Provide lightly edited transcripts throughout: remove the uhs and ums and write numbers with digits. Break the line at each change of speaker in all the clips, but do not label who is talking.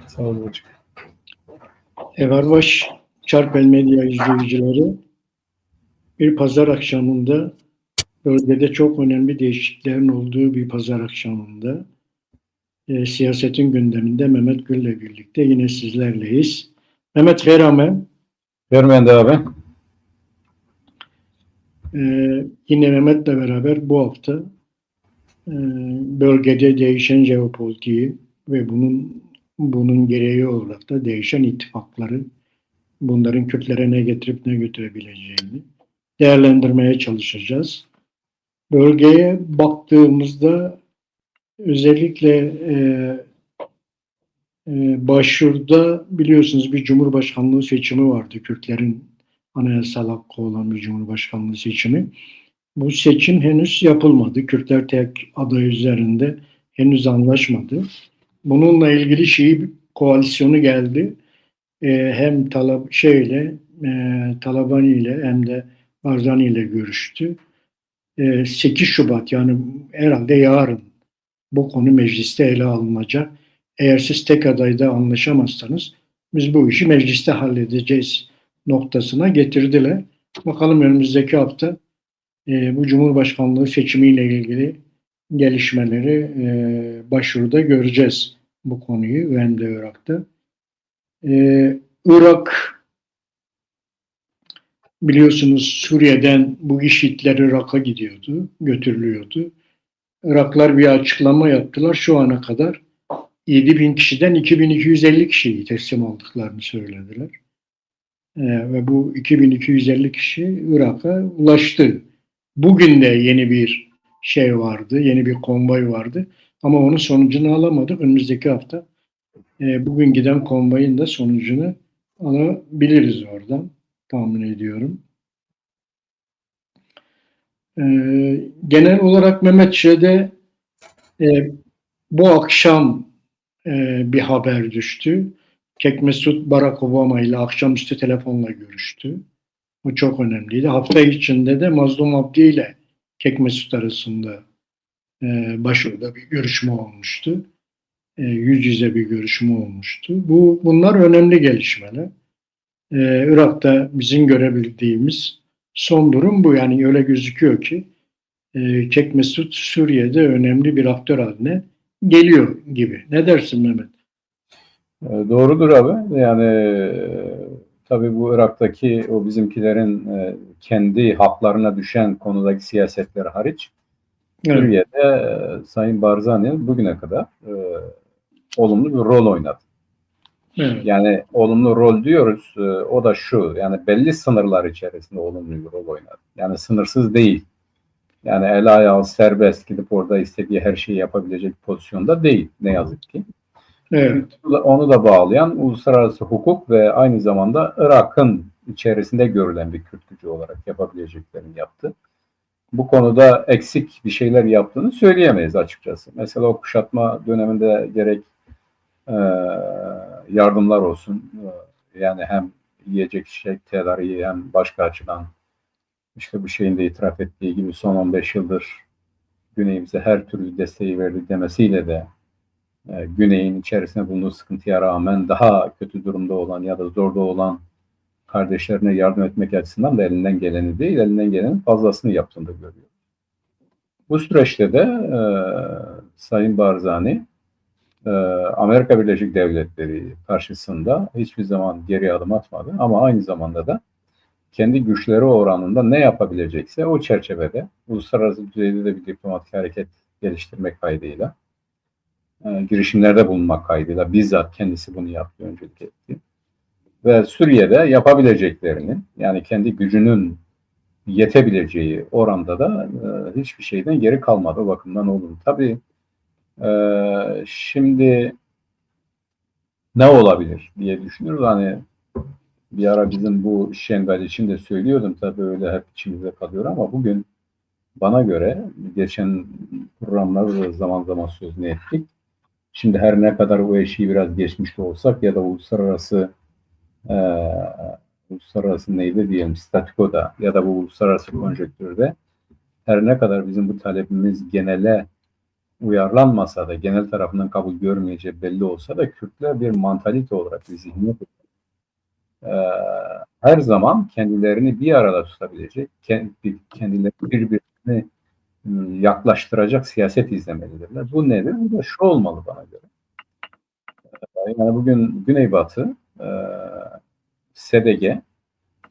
Sağ olun hocam.
Evarbaş Çarpel Medya izleyicileri, bir pazar akşamında, bölgede çok önemli değişikliklerin olduğu bir pazar akşamında, siyasetin gündeminde Mehmet Gül'le birlikte yine sizlerleyiz. Mehmet Verame.
Vermeyen de abi.
Yine Mehmet'le beraber bu hafta bölgede değişen jeopolitiği ve bunun gereği olarak da değişen ittifakları, bunların Kürtlere ne getirip ne götürebileceğini değerlendirmeye çalışacağız. Bölgeye baktığımızda özellikle başvurda biliyorsunuz bir cumhurbaşkanlığı seçimi vardı. Kürtlerin anayasal hakkı olan bir cumhurbaşkanlığı seçimi. Bu seçim henüz yapılmadı. Kürtler tek aday üzerinde henüz anlaşmadı. Bununla ilgili Şii koalisyonu geldi. Hem Talabani ile hem de Barzani ile görüştü. 8 Şubat yani herhalde yarın bu konu mecliste ele alınacak. Eğer siz tek adayda anlaşamazsanız biz bu işi mecliste halledeceğiz noktasına getirdiler. Bakalım önümüzdeki hafta bu Cumhurbaşkanlığı seçimiyle ilgili gelişmeleri başvuruda göreceğiz bu konuyu hem de Irak'ta. Irak biliyorsunuz Suriye'den bu IŞİD'ler Irak'a gidiyordu, götürülüyordu. Iraklar bir açıklama yaptılar. Şu ana kadar 7.000 kişiden 2.250 kişiyi teslim aldıklarını söylediler. Ve bu 2.250 kişi Irak'a ulaştı. Bugün de yeni bir şey vardı, yeni bir konvoy vardı. Ama onun sonucunu alamadık. Önümüzdeki hafta bugün giden konvoyun da sonucunu alabiliriz oradan, tahmin ediyorum. Genel olarak Mehmetçiğ'de bu akşam bir haber düştü. Kek Mesut Barack Obama ile akşamüstü telefonla görüştü. Bu çok önemliydi. Hafta içinde de Mazlum Abdi ile Kek Mesut arasında başvurda bir görüşme olmuştu. Yüz yüze bir görüşme olmuştu. Bunlar önemli gelişmeler. Irak'ta bizim görebildiğimiz son durum bu. Yani öyle gözüküyor ki Kek Mesut Suriye'de önemli bir aktör haline geliyor gibi. Ne dersin Mehmet?
Doğrudur abi. Yani tabii bu Irak'taki o bizimkilerin kendi haklarına düşen konudaki siyasetleri hariç, evet, Suriye'de Sayın Barzani bugüne kadar olumlu bir rol oynadı. Evet. Yani olumlu rol diyoruz, o da şu, yani belli sınırlar içerisinde olumlu bir rol oynadı. Yani sınırsız değil. Yani el ayağı serbest gidip orada istediği her şeyi yapabilecek pozisyonda değil ne yazık ki. Evet. Onu da bağlayan uluslararası hukuk ve aynı zamanda Irak'ın içerisinde görülen bir Kürt gücü olarak yapabileceklerini yaptı. Bu konuda eksik bir şeyler yaptığını söyleyemeyiz açıkçası. Mesela o kuşatma döneminde gerek yardımlar olsun, yani hem yiyecek içecek tedariği hem başka açıdan, işte bu şeyin de itiraf ettiği gibi son 15 yıldır Güneyimize her türlü desteği verdi demesiyle de Güney'in içerisinde bulunduğu sıkıntıya rağmen daha kötü durumda olan ya da zorda olan kardeşlerine yardım etmek açısından da elinden geleni değil, elinden gelenin fazlasını yaptığını da görüyor. Bu süreçte de Sayın Barzani Amerika Birleşik Devletleri karşısında hiçbir zaman geri adım atmadı ama aynı zamanda da kendi güçleri oranında ne yapabilecekse o çerçevede uluslararası düzeyde de bir diplomatik hareket geliştirmek kaydıyla, girişimlerde bulunmak kaydıyla bizzat kendisi bunu yaptı, öncelik etti. Ve Suriye'de yapabileceklerinin, yani kendi gücünün yetebileceği oranda da hiçbir şeyden geri kalmadı. O bakımdan olumlu. Tabii şimdi ne olabilir diye düşünüyoruz. Hani bir ara bizim bu Şenbel için de söylüyordum, tabii öyle hep içimizde kalıyor ama bugün bana göre, geçen programlarda zaman zaman sözünü ettik. Şimdi her ne kadar o eşiği biraz geçmiş de olsak ya da uluslararası neydi diyelim, statikoda ya da bu uluslararası konjonktürde her ne kadar bizim bu talebimiz genele uyarlanmasa da, genel tarafından kabul görmeyeceği belli olsa da Kürtler bir mantalite olarak, bir zihniyet her zaman kendilerini bir arada tutabilecek, kendilerini birbirine yaklaştıracak siyaset izlemelidirler. Bu nedir? Bu da şu olmalı bana göre. Yani bugün Güneybatı SDG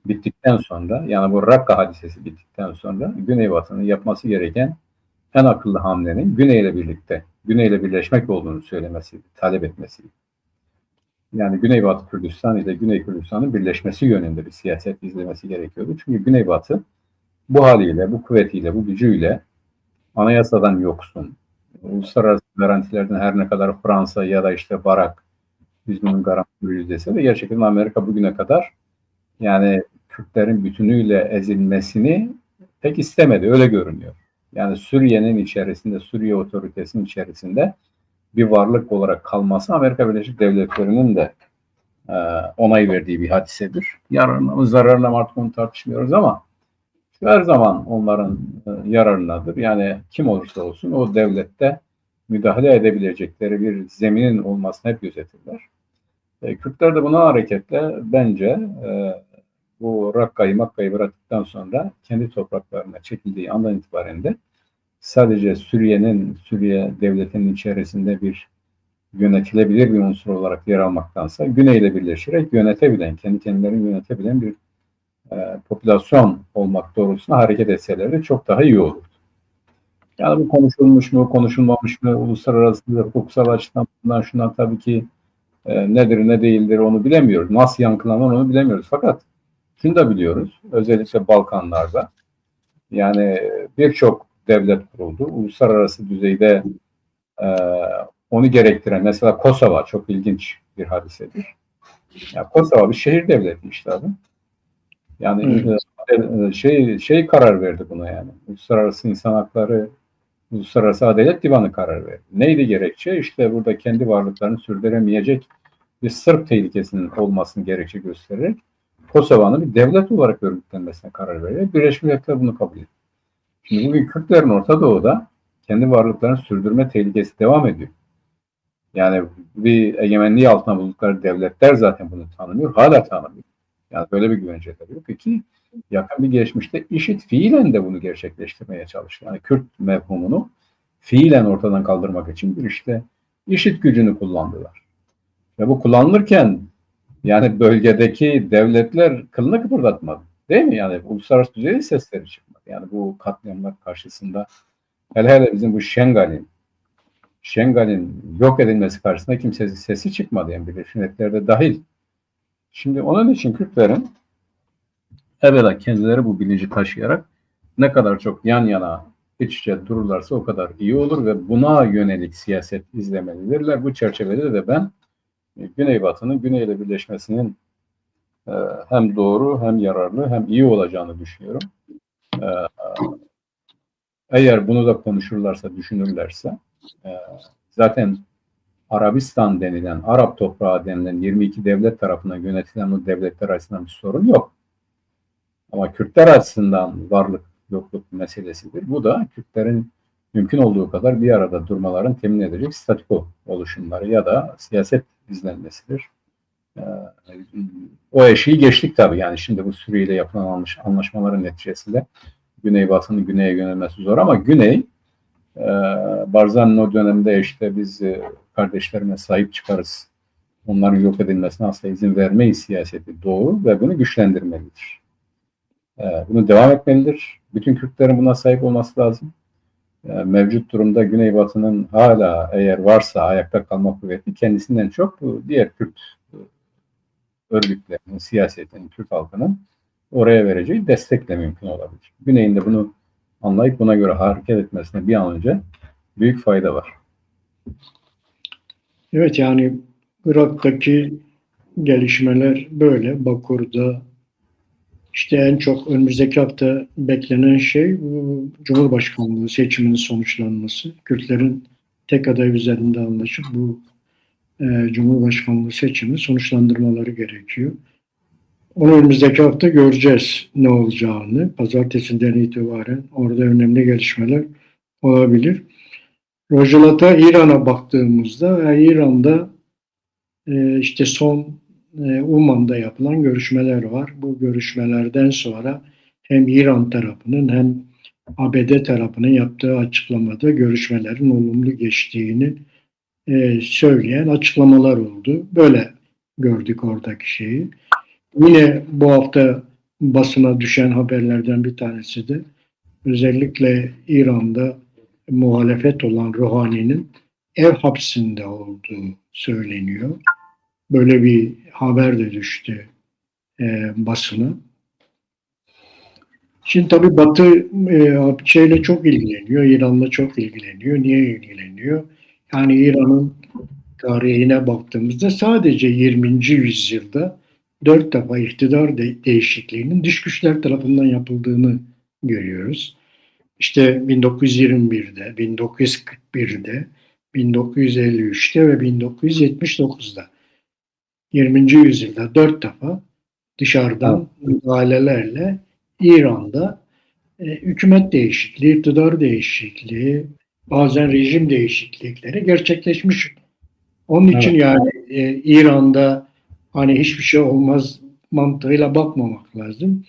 bittikten sonra, yani bu Rakka hadisesi bittikten sonra Güneybatı'nın yapması gereken en akıllı hamlenin Güney'le birlikte, Güney'le birleşmek olduğunu söylemesi, talep etmesi. Yani Güneybatı Kürdistan ile Güney Kürdistan'ın birleşmesi yönünde bir siyaset izlemesi gerekiyordu. Çünkü Güneybatı bu haliyle, bu kuvvetiyle, bu gücüyle anayasadan yoksun, uluslararası garantilerden her ne kadar Fransa ya da işte Barak biz bunun garantörüyüz dese de gerçekten Amerika bugüne kadar yani Kürtlerin bütünüyle ezilmesini pek istemedi. Öyle görünüyor. Yani Suriye'nin içerisinde, Suriye otoritesinin içerisinde bir varlık olarak kalması Amerika Birleşik Devletleri'nin de onay verdiği bir hadisedir. Yararına mı zararına mı artık onu tartışmıyoruz ama her zaman onların yararınadır. Yani kim olursa olsun o devlette müdahale edebilecekleri bir zeminin olmasını hep gözetirler. Kürtler de buna hareketle bence bu Makka'yı bıraktıktan sonra kendi topraklarına çekildiği andan itibaren de sadece Suriye devletinin içerisinde bir yönetilebilir bir unsur olarak yer almaktansa Güney'le birleşerek yönetebilen, kendi kendilerini yönetebilen bir popülasyon olmak doğrultusunda hareket etselerdi çok daha iyi olurdu. Yani bu konuşulmuş mu, konuşulmamış mı, uluslararası hukuksal açıdan bundan şundan tabii ki nedir ne değildir onu bilemiyoruz. Nasıl yankılanan onu bilemiyoruz. Fakat şunu da biliyoruz. Özellikle Balkanlarda yani birçok devlet kuruldu. Uluslararası düzeyde onu gerektiren mesela Kosova çok ilginç bir hadisedir. Yani Kosova bir şehir devleti işte abi. Yani şey karar verdi buna yani. Uluslararası İnsan Hakları Uluslararası Adalet Divanı karar verdi. Neydi gerekçe? İşte burada kendi varlıklarını sürdüremeyecek bir Sırp tehlikesinin olmasını gerekçe göstererek Kosova'nın bir devlet olarak örgütlenmesine karar verdi. Birleşmiş Milletler bunu kabul etti. Şimdi bugün Kürtlerin Orta Doğu'da kendi varlıklarını sürdürme tehlikesi devam ediyor. Yani bir egemenliği altına buldukları devletler zaten bunu tanımıyor. Hala tanımıyor. Yani böyle bir güvenceleri yok. Peki yakın bir geçmişte IŞİD fiilen de bunu gerçekleştirmeye çalıştı. Yani Kürt mefhumunu fiilen ortadan kaldırmak için bir işte IŞİD gücünü kullandılar. Ve bu kullanılırken yani bölgedeki devletler kılını kıpırdatmadı. Değil mi? Yani uluslararası düzeyde sesleri çıkmadı. Yani bu katliamlar karşısında hele bizim bu Şengal'in yok edilmesi karşısında kimsenin sesi çıkmadı. Yani Birleşmiş Milletler'de dahil. Şimdi onun için Kürtlerin evvela kendileri bu bilinci taşıyarak ne kadar çok yan yana iç içe dururlarsa o kadar iyi olur ve buna yönelik siyaset izlemelidirler. Bu çerçevede de ben Güneybatı'nın Güney'le birleşmesinin hem doğru hem yararlı hem iyi olacağını düşünüyorum. Eğer bunu da konuşurlarsa, düşünürlerse zaten Arabistan denilen, Arap toprağı denilen 22 devlet tarafından yönetilen o devletler arasında bir sorun yok. Ama Kürtler açısından varlık yokluk meselesidir. Bu da Kürtlerin mümkün olduğu kadar bir arada durmalarını temin edecek statiko oluşumları ya da siyaset izlenmesidir. O eşiği geçtik tabii. Yani şimdi bu Suriye ile yapılan anlaşmaların neticesinde Güneybatı'nın güneye yönelmesi zor ama Güney Barzani'nin o dönemde işte biz kardeşlerime sahip çıkarız. Onların yok edilmesine asla izin vermeyiz siyaseti doğru ve bunu güçlendirmelidir. Bunu devam etmelidir. Bütün Kürtlerin buna sahip olması lazım. Mevcut durumda Güneybatı'nın hala eğer varsa ayakta kalma kuvveti kendisinden çok diğer Kürt örgütlerinin, siyasetin, Kürt halkının oraya vereceği destekle mümkün olabilir. Güney'in de bunu anlayıp buna göre hareket etmesine bir an önce büyük fayda var.
Evet, yani Irak'taki gelişmeler böyle. Bakur'da işte en çok önümüzdeki hafta beklenen şey Cumhurbaşkanlığı seçiminin sonuçlanması. Kürtlerin tek aday üzerinde anlaşıp bu Cumhurbaşkanlığı seçimini sonuçlandırmaları gerekiyor. Onu önümüzdeki hafta göreceğiz ne olacağını. Pazartesinden itibaren orada önemli gelişmeler olabilir. Rojava'da İran'a baktığımızda İran'da işte son Umman'da yapılan görüşmeler var. Bu görüşmelerden sonra hem İran tarafının hem ABD tarafının yaptığı açıklamada görüşmelerin olumlu geçtiğini söyleyen açıklamalar oldu. Böyle gördük oradaki şeyi. Yine bu hafta basına düşen haberlerden bir tanesi de özellikle İran'da muhalefet olan Rouhani'nin ev hapsinde olduğu söyleniyor. Böyle bir haber de düştü basına. Şimdi tabii Batı şeyle çok ilgileniyor, İran'la çok ilgileniyor. Niye ilgileniyor? Yani İran'ın tarihine baktığımızda sadece 20. yüzyılda 4 defa iktidar değişikliğinin dış güçler tarafından yapıldığını görüyoruz. İşte 1921'de, 1941'de, 1953'te ve 1979'da 20. yüzyılda 4 defa dışarıdan müdahalelerle İran'da hükümet değişikliği, iktidar değişikliği, bazen rejim değişiklikleri gerçekleşmiş. Onun için yani İran'da hani hiçbir şey olmaz mantığıyla bakmamak lazım.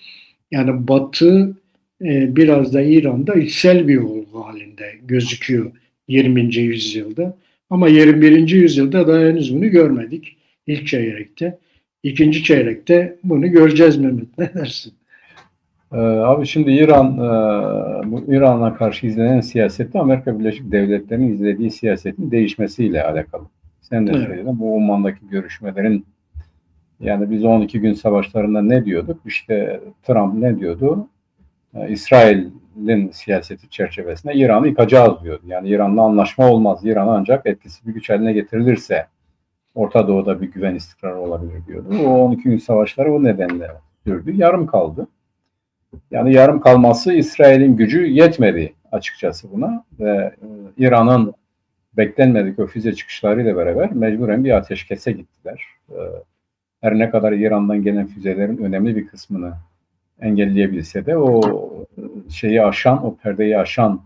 Yani Batı biraz da İran'da içsel bir olgu halinde gözüküyor 20. yüzyılda. Ama 21. yüzyılda daha henüz bunu görmedik. İlk çeyrekte. İkinci çeyrekte bunu göreceğiz Mehmet. Ne dersin?
Abi şimdi bu İran'a karşı izlenen siyasette Amerika Birleşik Devletleri'nin izlediği siyasetin değişmesiyle alakalı. Sen de söyledin. Bu Umman'daki görüşmelerin yani biz 12 gün savaşlarında ne diyorduk? İşte Trump ne diyordu? İsrail'in siyaseti çerçevesinde İran'ı yıkacağız diyordu. Yani İran'la anlaşma olmaz. İran ancak etkisi bir güç haline getirilirse Orta Doğu'da bir güven istikrarı olabilir diyordu. O 12 gün savaşları o nedenle sürdü. Yarım kaldı. Yani yarım kalması İsrail'in gücü yetmedi açıkçası buna ve İran'ın beklenmedik o füze çıkışlarıyla beraber mecburen bir ateşkese gittiler. Her ne kadar İran'dan gelen füzelerin önemli bir kısmını engelleyebilse de o o perdeyi aşan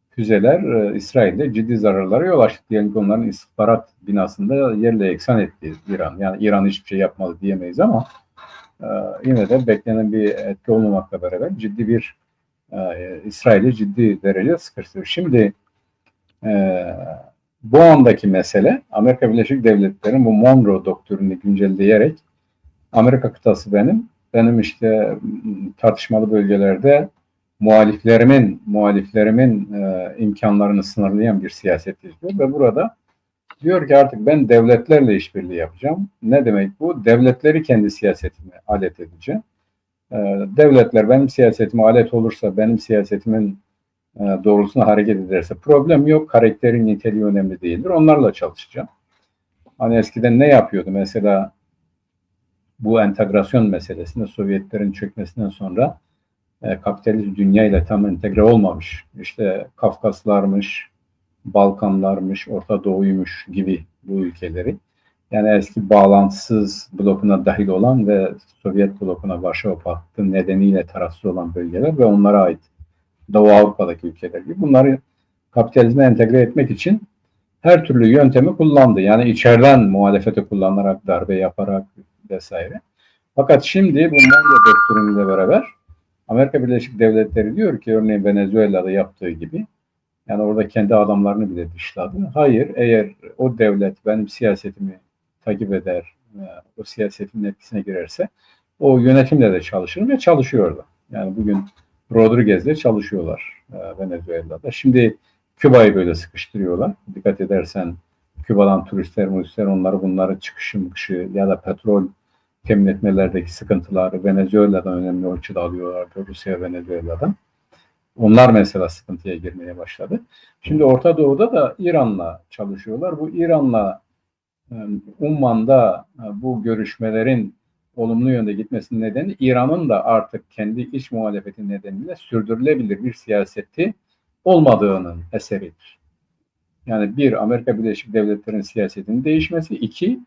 füzeler İsrail'de ciddi zararlara yol açtı. Diyelim ki onların istihbarat binasında yerle eksan etti İran. Yani İran hiçbir şey yapmadı diyemeyiz ama yine de beklenen bir etki olmamakla beraber İsrail'i ciddi derecede sıkıştırıyor. Şimdi bu andaki mesele Amerika Birleşik Devletleri'nin bu Monroe doktrinini güncelleyerek Amerika kıtası benim işte tartışmalı bölgelerde muhaliflerimin imkanlarını sınırlayan bir siyaset izliyor ve burada diyor ki artık ben devletlerle işbirliği yapacağım. Ne demek bu? Devletleri kendi siyasetime alet edeceğim. Devletler benim siyasetime alet olursa, benim siyasetimin doğrultusunda hareket ederse problem yok. Karakterin niteliği önemli değildir. Onlarla çalışacağım. Hani eskiden ne yapıyordu? Mesela bu entegrasyon meselesinde Sovyetlerin çökmesinden sonra kapitalist dünya ile tam entegre olmamış. İşte Kafkaslarmış, Balkanlarmış, Orta Doğu'ymuş gibi bu ülkeleri. Yani eski bağlantısız blokuna dahil olan ve Sovyet blokuna Varşova Paktı nedeniyle tarafsız olan bölgeler ve onlara ait Doğu Avrupa'daki ülkeler gibi bunları kapitalizme entegre etmek için her türlü yöntemi kullandı. Yani içeriden muhalefeti kullanarak, darbe yaparak vesaire. Fakat şimdi bu Monroe doktriniyle beraber Amerika Birleşik Devletleri diyor ki örneğin Venezuela'da yaptığı gibi yani orada kendi adamlarını bile dışladı. Hayır, eğer o devlet benim siyasetimi takip eder, o siyasetin etkisine girerse o yönetimle de çalışır ve çalışıyorlar. Yani bugün Rodriguez'le çalışıyorlar Venezuela'da. Şimdi Küba'yı böyle sıkıştırıyorlar. Dikkat edersen Küba'dan turistler bunları çıkışı ya da petrol temin etmelerdeki sıkıntıları Venezuela'dan önemli ölçüde alıyorlardı. Rusya Venezuela'dan. Onlar mesela sıkıntıya girmeye başladı. Şimdi Orta Doğu'da da İran'la çalışıyorlar. Bu İran'la Umman'da bu görüşmelerin olumlu yönde gitmesinin nedeni İran'ın da artık kendi iç muhalefeti nedeniyle sürdürülebilir bir siyaseti olmadığının eseridir. Yani bir, Amerika Birleşik Devletleri'nin siyasetinin değişmesi. İki,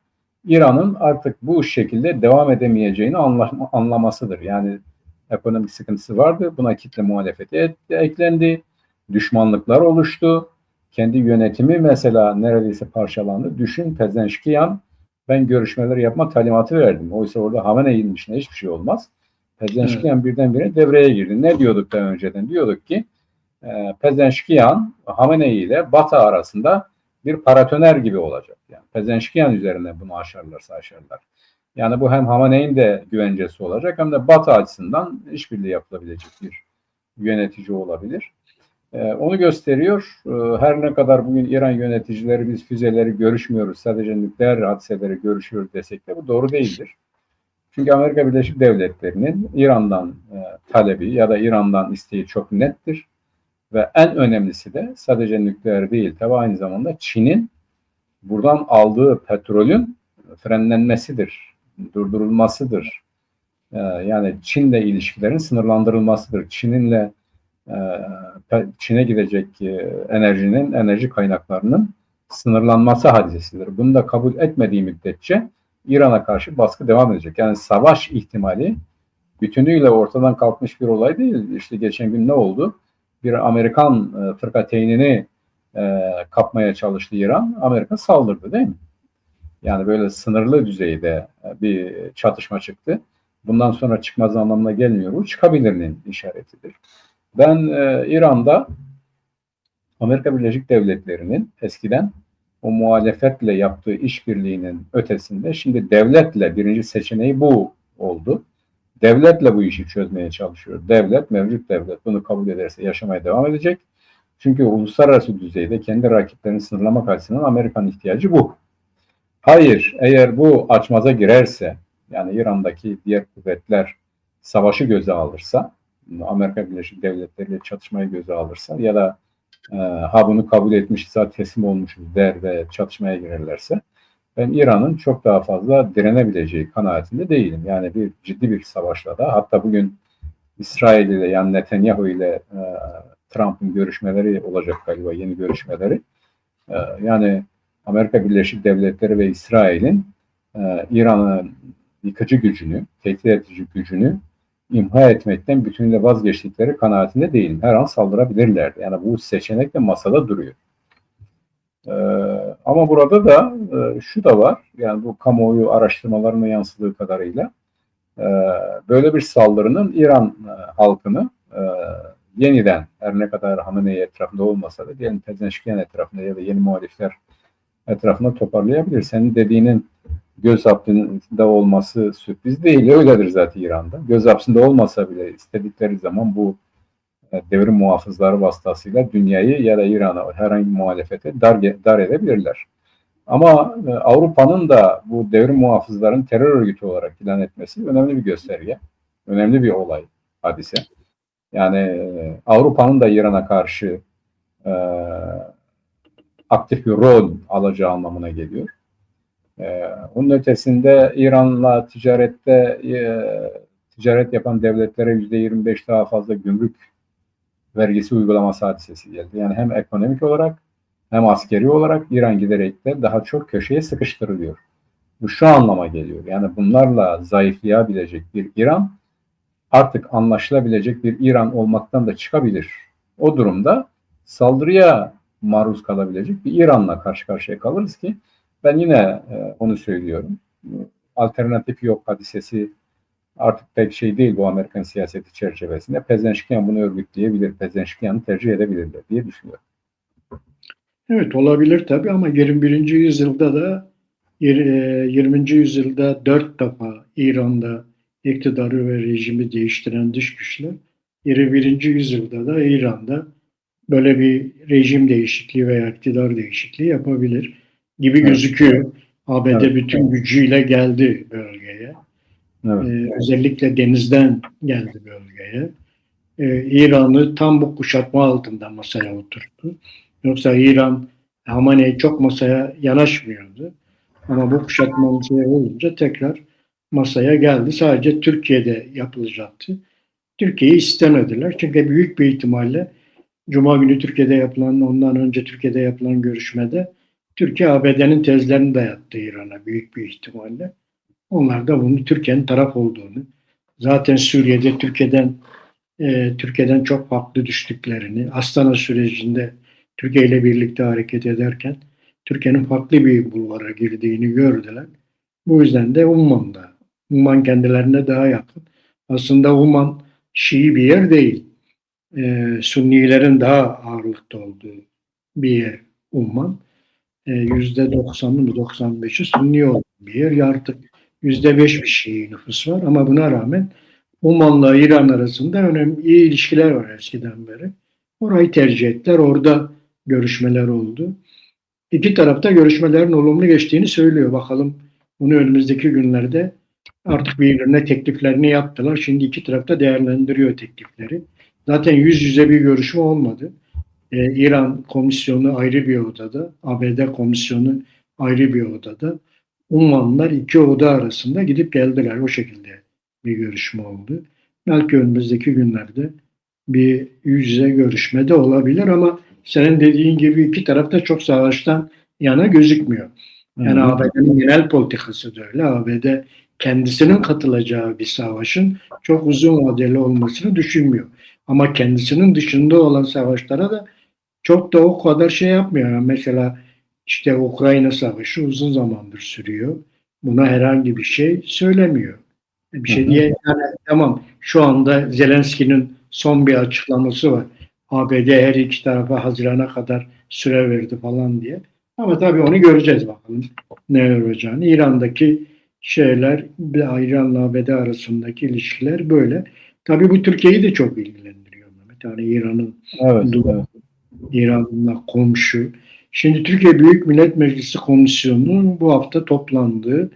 İran'ın artık bu şekilde devam edemeyeceğini anlamasıdır. Yani ekonomik sıkıntısı vardı. Buna kitle muhalefeti eklendi. Düşmanlıklar oluştu. kendi yönetimi mesela neredeyse parçalandı. Düşün, Pezeşkiyan, ben görüşmeler yapma talimatı verdim. Oysa orada Hamene'nin dışında hiçbir şey olmaz. Pezeşkiyan birdenbire devreye girdi. Ne diyorduk daha önceden? Diyorduk ki Pezeşkiyan Hamenei ile Batı arasında bir paratoner gibi olacak. Yani Pezeşkiyan üzerinden bunu aşarlarsa aşarlar. Yani bu hem Hamene'nin de güvencesi olacak hem de Batı açısından işbirliği yapılabilecek bir yönetici olabilir. Onu gösteriyor. Her ne kadar bugün İran yöneticileri biz füzeleri görüşmüyoruz, sadece nükleer hadiseleri görüşüyoruz desek de bu doğru değildir. Çünkü Amerika Birleşik Devletleri'nin İran'dan talebi ya da İran'dan isteği çok nettir. Ve en önemlisi de sadece nükleer değil, tabi aynı zamanda Çin'in buradan aldığı petrolün frenlenmesidir, durdurulmasıdır. Yani Çin'le ilişkilerin sınırlandırılmasıdır. Çin'e gidecek enerji kaynaklarının sınırlanması hadisesidir. Bunu da kabul etmediği müddetçe İran'a karşı baskı devam edecek. Yani savaş ihtimali bütünüyle ortadan kalkmış bir olay değil. İşte geçen gün ne oldu? Bir Amerikan fırkateynini kapmaya çalıştı İran. Amerika saldırdı değil mi? Yani böyle sınırlı düzeyde bir çatışma çıktı. Bundan sonra çıkmaz anlamına gelmiyor. Bu çıkabilirinin işaretidir. Ben İran'da Amerika Birleşik Devletleri'nin eskiden o muhalefetle yaptığı işbirliğinin ötesinde şimdi devletle birinci seçeneği bu oldu. Devletle bu işi çözmeye çalışıyor. Devlet, mevcut devlet bunu kabul ederse yaşamaya devam edecek. Çünkü uluslararası düzeyde kendi rakiplerini sınırlamak açısından Amerika'nın ihtiyacı bu. Hayır, eğer bu açmaza girerse, yani İran'daki diğer kuvvetler savaşı göze alırsa, Amerika Birleşik Devletleri ile çatışmayı göze alırsa ya da bunu kabul etmişse teslim olmuşuz der ve çatışmaya girerlerse, ben İran'ın çok daha fazla direnebileceği kanaatinde değilim. Yani ciddi bir savaşla da, hatta bugün İsrail ile, yani Netanyahu ile Trump'ın görüşmeleri olacak galiba, yeni görüşmeleri. Yani Amerika Birleşik Devletleri ve İsrail'in İran'ın yıkıcı gücünü, tehdit edici gücünü imha etmekten bütünüyle vazgeçtikleri kanaatinde değilim. Her an saldırabilirler. Yani bu seçenek de masada duruyor. Ama burada da şu da var, yani bu kamuoyu araştırmalarına yansıdığı kadarıyla böyle bir saldırının İran halkını yeniden, her ne kadar Hamenei etrafında olmasa da diyelim Pezeşkiyan etrafında ya da yeni muhalifler etrafında toparlayabilir. Senin dediğinin göz hapsinde olması sürpriz değil. Öyledir zaten İran'da. Göz hapsinde olmasa bile istedikleri zaman bu devrim muhafızları vasıtasıyla dünyayı ya da İran'a herhangi bir muhalefete dar edebilirler. Ama Avrupa'nın da bu devrim muhafızların terör örgütü olarak ilan etmesi önemli bir gösterge. Önemli bir olay, hadise. Yani Avrupa'nın da İran'a karşı aktif bir rol alacağı anlamına geliyor. Onun ötesinde İran'la ticaret yapan devletlere %25 daha fazla gümrük vergisi uygulaması hadisesi geldi. Yani hem ekonomik olarak hem askeri olarak İran giderek de daha çok köşeye sıkıştırılıyor. Bu şu anlama geliyor. Yani bunlarla zayıflayabilecek bir İran artık anlaşılabilecek bir İran olmaktan da çıkabilir. O durumda saldırıya maruz kalabilecek bir İran'la karşı karşıya kalırız ki ben yine onu söylüyorum. Alternatif yok hadisesi artık pek şey değil bu Amerikan siyaseti çerçevesinde. Pezeşkiyan bunu örgütleyebilir, Pezeşkiyan'ı tercih edebilirler diye düşünüyorum.
Evet, olabilir tabii ama 21. yüzyılda da 20. yüzyılda 4 defa İran'da iktidarı ve rejimi değiştiren dış güçler 21. yüzyılda da İran'da böyle bir rejim değişikliği veya iktidar değişikliği yapabilir gibi gözüküyor. ABD bütün gücüyle geldi bölgeye. Evet. Özellikle denizden geldi bölgeye. İran'ı tam bu kuşatma altında masaya oturttu. Yoksa İran Hamenei çok masaya yanaşmıyordu. Ama bu kuşatma masaya olunca tekrar masaya geldi. Sadece Türkiye'de yapılacaktı. Türkiye'yi istemediler. Çünkü büyük bir ihtimalle Cuma günü Türkiye'de yapılan, ondan önce Türkiye'de yapılan görüşmede Türkiye ABD'nin tezlerini dayattı İran'a büyük bir ihtimalle. Onlar da bunu Türkiye'nin taraf olduğunu, zaten Suriye'de Türkiye'den çok farklı düştüklerini, Astana sürecinde Türkiye ile birlikte hareket ederken Türkiye'nin farklı bir bulvara girdiğini gördüler. Bu yüzden de Umman'da. Umman kendilerine daha yakın. Aslında Umman Şii bir yer değil. Sünnilerin daha ağırlıkta olduğu bir yer Umman. %90'ı mı 95'i Sünni olan bir yer. Ya artık %5 bir Şii nüfus var ama buna rağmen Umman'la İran arasında önemli iyi ilişkiler var eskiden beri. Orayı tercih ettiler. Orada görüşmeler oldu. İki tarafta görüşmelerin olumlu geçtiğini söylüyor. Bakalım bunu önümüzdeki günlerde artık birbirine tekliflerini yaptılar. Şimdi iki tarafta değerlendiriyor teklifleri. Zaten yüz yüze bir görüşme olmadı. İran komisyonu ayrı bir odada, ABD komisyonu ayrı bir odada. Ummanlılar iki oda arasında gidip geldiler. O şekilde bir görüşme oldu. Belki önümüzdeki günlerde bir yüz yüze görüşme de olabilir ama senin dediğin gibi iki tarafta çok savaştan yana gözükmüyor. Yani ABD'nin genel politikası da öyle. ABD kendisinin katılacağı bir savaşın çok uzun vadeli olmasını düşünmüyor. Ama kendisinin dışında olan savaşlara da çok da o kadar şey yapmıyor. Yani mesela işte Ukrayna Savaşı uzun zamandır sürüyor. Buna herhangi bir şey söylemiyor. Bir şey diye yani tamam şu anda Zelenski'nin son bir açıklaması var. ABD her iki tarafa Haziran'a kadar süre verdi falan diye. Ama tabii onu göreceğiz bakalım ne olacağını. İran'daki şeyler, İran'la ABD arasındaki ilişkiler böyle. Tabii bu Türkiye'yi de çok ilgilendiriyor Mehmet. Yani İran'ın
Evet.
İran'la komşu. Şimdi Türkiye Büyük Millet Meclisi Komisyonu'nun bu hafta toplandığı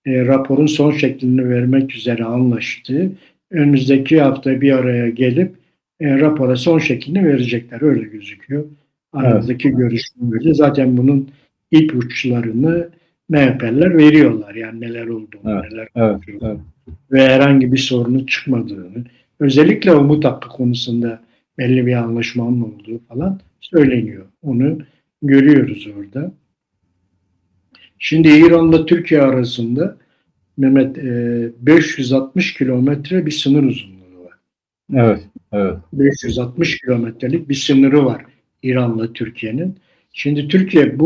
raporun son şeklini vermek üzere anlaştı. Önümüzdeki hafta bir araya gelip rapora son şeklini verecekler. Öyle gözüküyor. Aramızdaki görüşmeleri. Zaten bunun ipuçlarını MHP'liler veriyorlar. Yani neler olduğunu, neler olduğunu ve herhangi bir sorunun çıkmadığını. Özellikle umut hakkı konusunda belli bir anlaşmanın olduğu falan söyleniyor. Onu görüyoruz orada. Şimdi İran'la Türkiye arasında Mehmet 560 kilometre bir sınır uzunluğu var.
Evet.
560 kilometrelik bir sınırı var İran'la Türkiye'nin. Şimdi Türkiye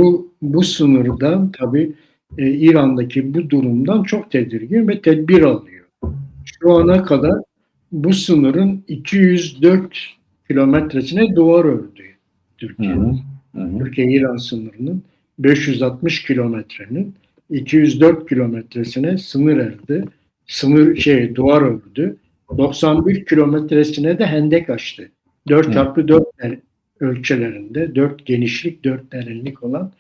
bu sınırdan tabii İran'daki bu durumdan çok tedirgin ve tedbir alıyor. Şu ana kadar bu sınırın 204 kilometresine duvar ördü Türkiye. Türkiye-İran sınırının 560 kilometrenin 204 kilometresine sınır erdi. Duvar ördü. 91 kilometresine de hendek açtı. 4x4 ölçülerinde 4 genişlik 4 derinlik olan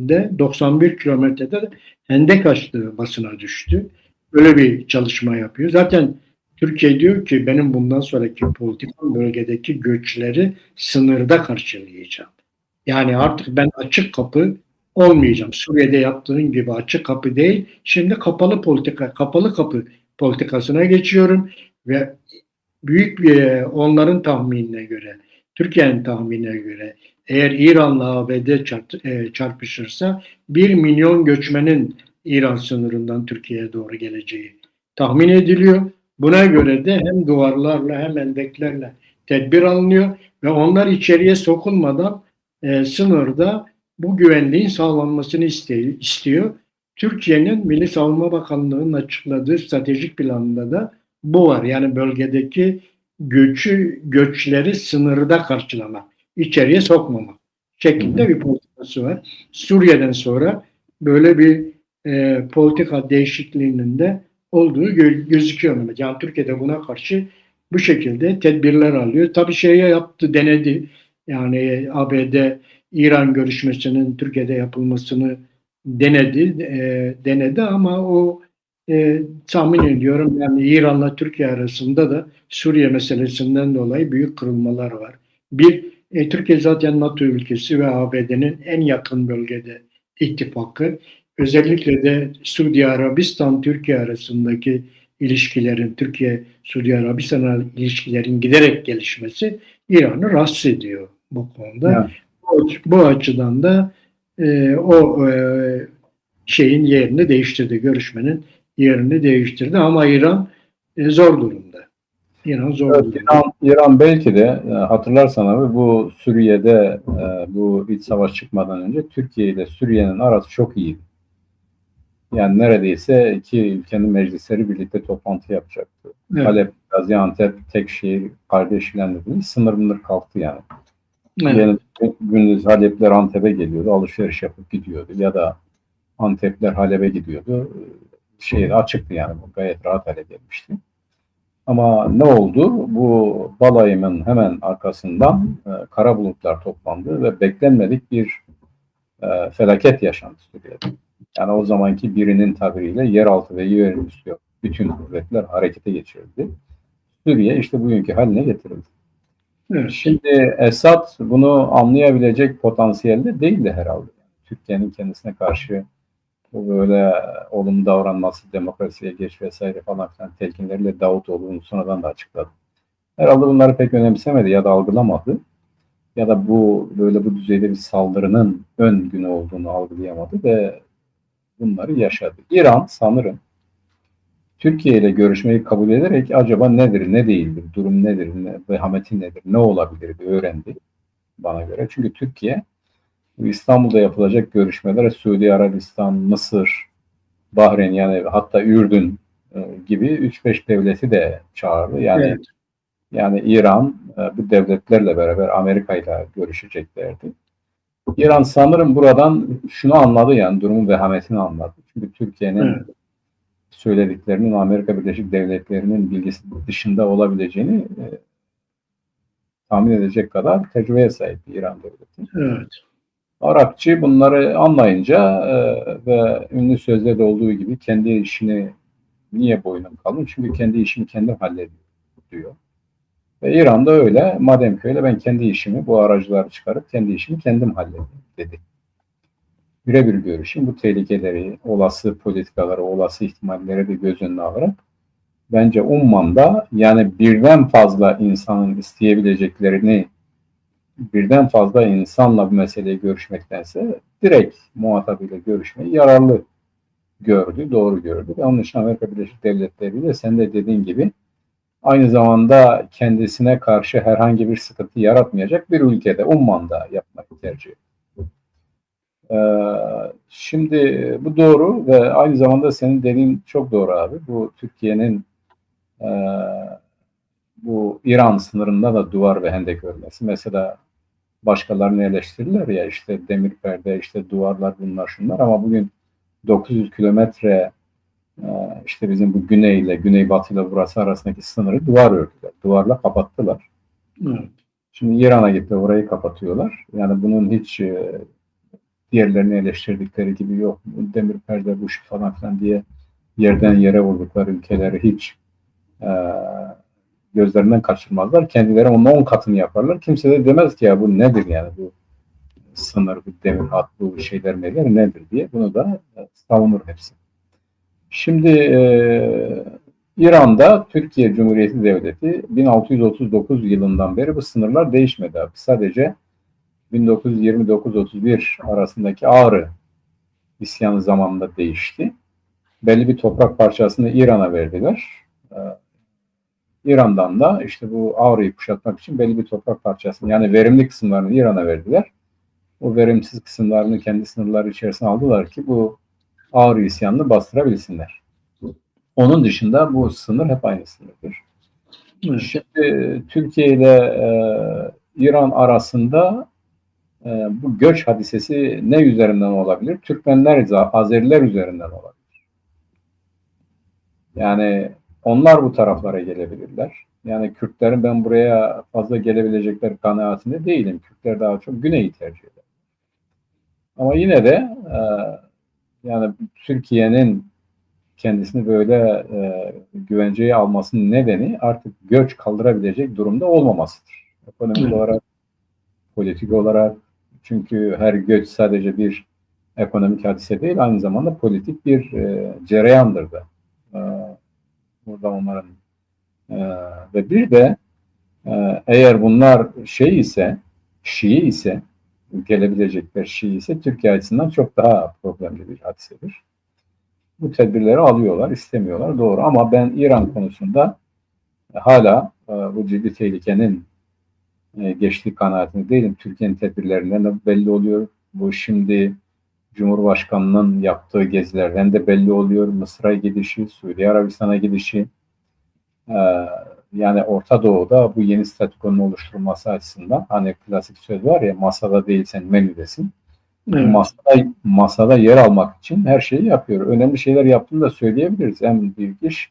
de 91 kilometrede de hendek açtığı basına düştü. Böyle bir çalışma yapıyor. Zaten Türkiye diyor ki benim bundan sonraki politikam bölgedeki göçleri sınırda karşılayacağım. Yani artık ben açık kapı olmayacağım. Suriye'de yaptığın gibi açık kapı değil. Şimdi kapalı kapı politikasına geçiyorum ve büyük bir onların tahminine göre, Türkiye'nin tahminine göre eğer İran'la ABD çarpışırsa 1 milyon göçmenin İran sınırından Türkiye'ye doğru geleceği tahmin ediliyor. Buna göre de hem duvarlarla hem hendeklerle tedbir alınıyor ve onlar içeriye sokulmadan sınırda bu güvenliğin sağlanmasını istiyor. Türkiye'nin Milli Savunma Bakanlığı'nın açıkladığı stratejik planında da bu var. Yani bölgedeki göçleri sınırda karşılamak, içeriye sokmamak şeklinde bir politikası var. Suriye'den sonra böyle bir politika değişikliğinin de olduğu gözüküyor. Yani Türkiye'de buna karşı bu şekilde tedbirler alıyor. Tabii denedi. Yani ABD İran görüşmesinin Türkiye'de yapılmasını denedi ama o tahmin ediyorum yani İran'la Türkiye arasında da Suriye meselesinden dolayı büyük kırılmalar var. Türkiye zaten NATO ülkesi ve ABD'nin en yakın bölgede ittifakı. Özellikle de Suudi Arabistan-Türkiye arasındaki ilişkilerin, Türkiye-Suudi Arabistan ilişkilerin giderek gelişmesi İran'ı rahatsız ediyor bu konuda. Bu açıdan da şeyin yerini değiştirdi, görüşmenin yerini değiştirdi ama İran zor durumda. İran zor
Evet,
durumda.
İran belki de hatırlarsan abi bu Suriye'de bu iç savaş çıkmadan önce Türkiye ile Suriye'nin arası çok iyiydi. Yani neredeyse iki ülkenin meclisleri birlikte toplantı yapacaktı.
Evet.
Halep, Gaziantep tek şehir kardeş ilan edildi. Sınır kalktı yani.
Evet.
Yani gündüz Halepler Antep'e geliyordu, alışveriş yapıp gidiyordu ya da Antepler Halep'e gidiyordu. Şehir açıktı yani bu gayet rahat hale gelmişti. Ama ne oldu? Bu balayının hemen arkasından kara bulutlar toplandı ve beklenmedik bir felaket yaşandı Suriye'de. Yani o zamanki birinin tabiriyle yeraltı ve yerüstü bütün kuvvetler harekete geçirildi. Suriye işte bugünkü haline getirildi.
Evet.
Şimdi Esad bunu anlayabilecek potansiyelde değildi herhalde. Türkiye'nin kendisine karşı bu böyle olumlu davranması, demokrasiye geç vesaire falan filan telkinleriyle Davutoğlu'nun sonradan da açıkladı. Herhalde bunları pek önemsemedi ya da algılamadı. Ya da bu böyle bu düzeyde bir saldırının ön günü olduğunu algılayamadı ve bunları yaşadı. İran sanırım Türkiye ile görüşmeyi kabul ederek acaba nedir, ne değildir, durum nedir, vehameti nedir, ne olabilir diye öğrendi bana göre. Çünkü Türkiye İstanbul'da yapılacak görüşmelere Suudi Arabistan, Mısır, Bahreyn yani hatta Ürdün gibi 3-5 devleti de çağırdı.
Evet.
Yani İran bu devletlerle beraber Amerika ile görüşeceklerdi. İran sanırım buradan şunu anladı yani durumun vehametini anladı. Çünkü Türkiye'nin
Evet.
söylediklerinin Amerika Birleşik Devletleri'nin bilgisi dışında olabileceğini tahmin edecek kadar tecrübeye sahip İran devleti.
Evet.
Arapçı bunları anlayınca ve ünlü sözde de olduğu gibi kendi işini niye boynum kalın? Çünkü kendi işimi kendim hallediyorum diyor. Ve İran'da öyle. Madem ki öyle ben kendi işimi bu aracıları çıkarıp kendi işimi kendim halledeyim dedi. Birebir görüşüm bu tehlikeleri, olası politikaları, olası ihtimalleri de göz önüne alarak bence Umman'da yani birden fazla insanın isteyebileceklerini birden fazla insanla bu meseleyi görüşmektense direkt muhatabıyla görüşmeyi yararlı gördü, doğru gördü. Ve onun için Amerika Birleşik Devletleri de sen de dediğin gibi aynı zamanda kendisine karşı herhangi bir sıkıntı yaratmayacak bir ülkede, Umman'da yapmayı tercih etti. Şimdi bu doğru ve aynı zamanda senin dediğin çok doğru abi. Bu Türkiye'nin e, bu İran sınırında da duvar ve hendek örmesi. Mesela başkalarını eleştirirler ya işte demir perde, işte duvarlar bunlar şunlar ama bugün 900 kilometre işte bizim bu güneyle, güneybatıyla burası arasındaki sınırı duvar ördüler. Duvarla kapattılar.
Evet.
Şimdi İran'a gitti orayı kapatıyorlar. Yani bunun hiç diğerlerini eleştirdikleri gibi yok. Demir perde bu şu falan filan diye yerden yere vurdukları ülkeleri hiç e, gözlerinden kaçırmazlar. Kendileri onun 10 katını yaparlar. Kimse de demez ki ya bu nedir yani bu sınır, bu demir hat, bu şeyler nedir diye. Bunu da savunur hepsi. Şimdi İran'da Türkiye Cumhuriyeti Devleti 1639 yılından beri bu sınırlar değişmedi abi. Sadece 1929-31 arasındaki Ağrı isyanı zamanında değişti. Belli bir toprak parçasını İran'a verdiler. İran'dan da işte bu Ağrı'yı kuşatmak için belli bir toprak parçasını yani verimli kısımlarını İran'a verdiler. O verimsiz kısımlarını kendi sınırları içerisine aldılar ki bu Ağrı isyanını bastırabilsinler. Onun dışında bu sınır hep aynı sınırdır.
Evet.
Şimdi Türkiye ile İran arasında bu göç hadisesi ne üzerinden olabilir? Türkmenler, Azeriler üzerinden olabilir. Yani onlar bu taraflara gelebilirler. Yani Kürtlerin ben buraya fazla gelebilecekler kanaatinde değilim. Kürtler daha çok güneyi tercih eder. Ama yine de yani Türkiye'nin kendisini böyle güvenceye almasının nedeni artık göç kaldırabilecek durumda olmamasıdır. Ekonomik olarak, politik olarak çünkü her göç sadece bir ekonomik hadise değil, aynı zamanda politik bir cereyandır da. Burada onların ve bir de eğer bunlar şey ise, Şii ise, gelebilecekler Şii ise Türkiye açısından çok daha problemli bir hadisedir. Bu tedbirleri alıyorlar, istemiyorlar. Doğru ama ben İran konusunda hala bu ciddi tehlikenin geçtiği kanaatinde değilim. Türkiye'nin tedbirlerinden de belli oluyor. Bu şimdi Cumhurbaşkanı'nın yaptığı gezilerden de belli oluyor. Mısır'a gidişi, Suudi Arabistan'a gidişi. Yani Orta Doğu'da bu yeni statükonun oluşturulması açısından hani klasik söz var ya, masada değilsen menüdesin.
Evet.
Masada yer almak için her şeyi yapıyor. Önemli şeyler yaptığını da söyleyebiliriz. En büyük iş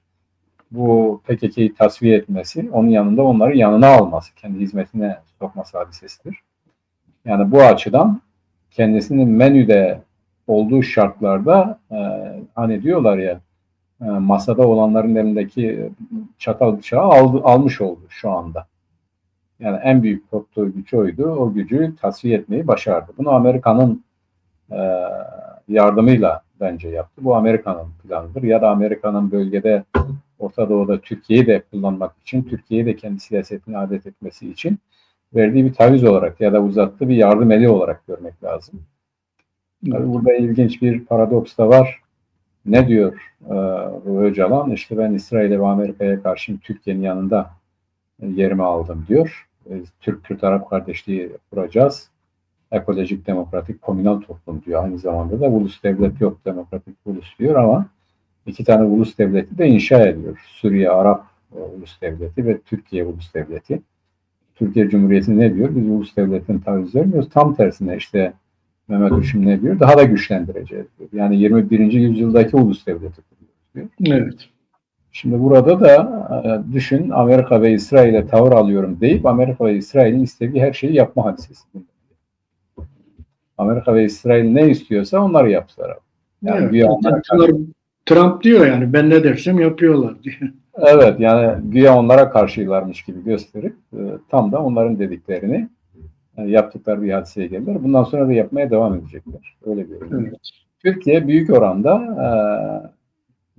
bu PKK'yı tasfiye etmesi, onun yanında onları yanına alması, kendi hizmetine sokması hadisesidir. Yani bu açıdan kendisinin menüde olduğu şartlarda hani diyorlar ya, masada olanların elindeki çatal bıçağı almış oldu şu anda. Yani en büyük korktuğu güç oydu. O gücü tasfiye etmeyi başardı. Bunu Amerika'nın yardımıyla bence yaptı. Bu Amerika'nın planıdır. Ya da Amerika'nın bölgede, Orta Doğu'da Türkiye'yi de kullanmak için, Türkiye'yi de kendi siyasetine adet etmesi için verdiği bir taviz olarak ya da uzattığı bir yardım eli olarak görmek lazım. Tabii burada ilginç bir paradoks da var. Ne diyor Öcalan? İşte ben İsrail'e ve Amerika'ya karşı Türkiye'nin yanında yerimi aldım diyor. Türk-Kürt Arap kardeşliği kuracağız. Ekolojik, demokratik, komünal toplum diyor. Aynı zamanda da ulus devlet yok, demokratik ulus diyor ama iki tane ulus devleti de inşa ediyor. Suriye Arap ulus devleti ve Türkiye ulus devleti. Türkiye Cumhuriyeti ne diyor? Biz ulus devletin taviz vermiyoruz. Tam tersine işte Mehmet Uşum ne diyor? Daha da güçlendireceğiz diyor. Yani 21. yüzyıldaki ulus devleti kuruyoruz diyor.
Evet.
Şimdi burada da düşün, Amerika ve İsrail'e tavır alıyorum deyip Amerika ve İsrail'in istediği her şeyi yapma hadisesi. Amerika ve İsrail ne istiyorsa onları yaptılar.
Yani evet, Trump diyor yani ben ne dersem yapıyorlar diye.
Evet, yani güya onlara karşılarmış gibi gösterip tam da onların dediklerini yaptıkları bir hadiseye geldiler. Bundan sonra da yapmaya devam edecekler. Öyle görünüyor. Evet. Türkiye büyük oranda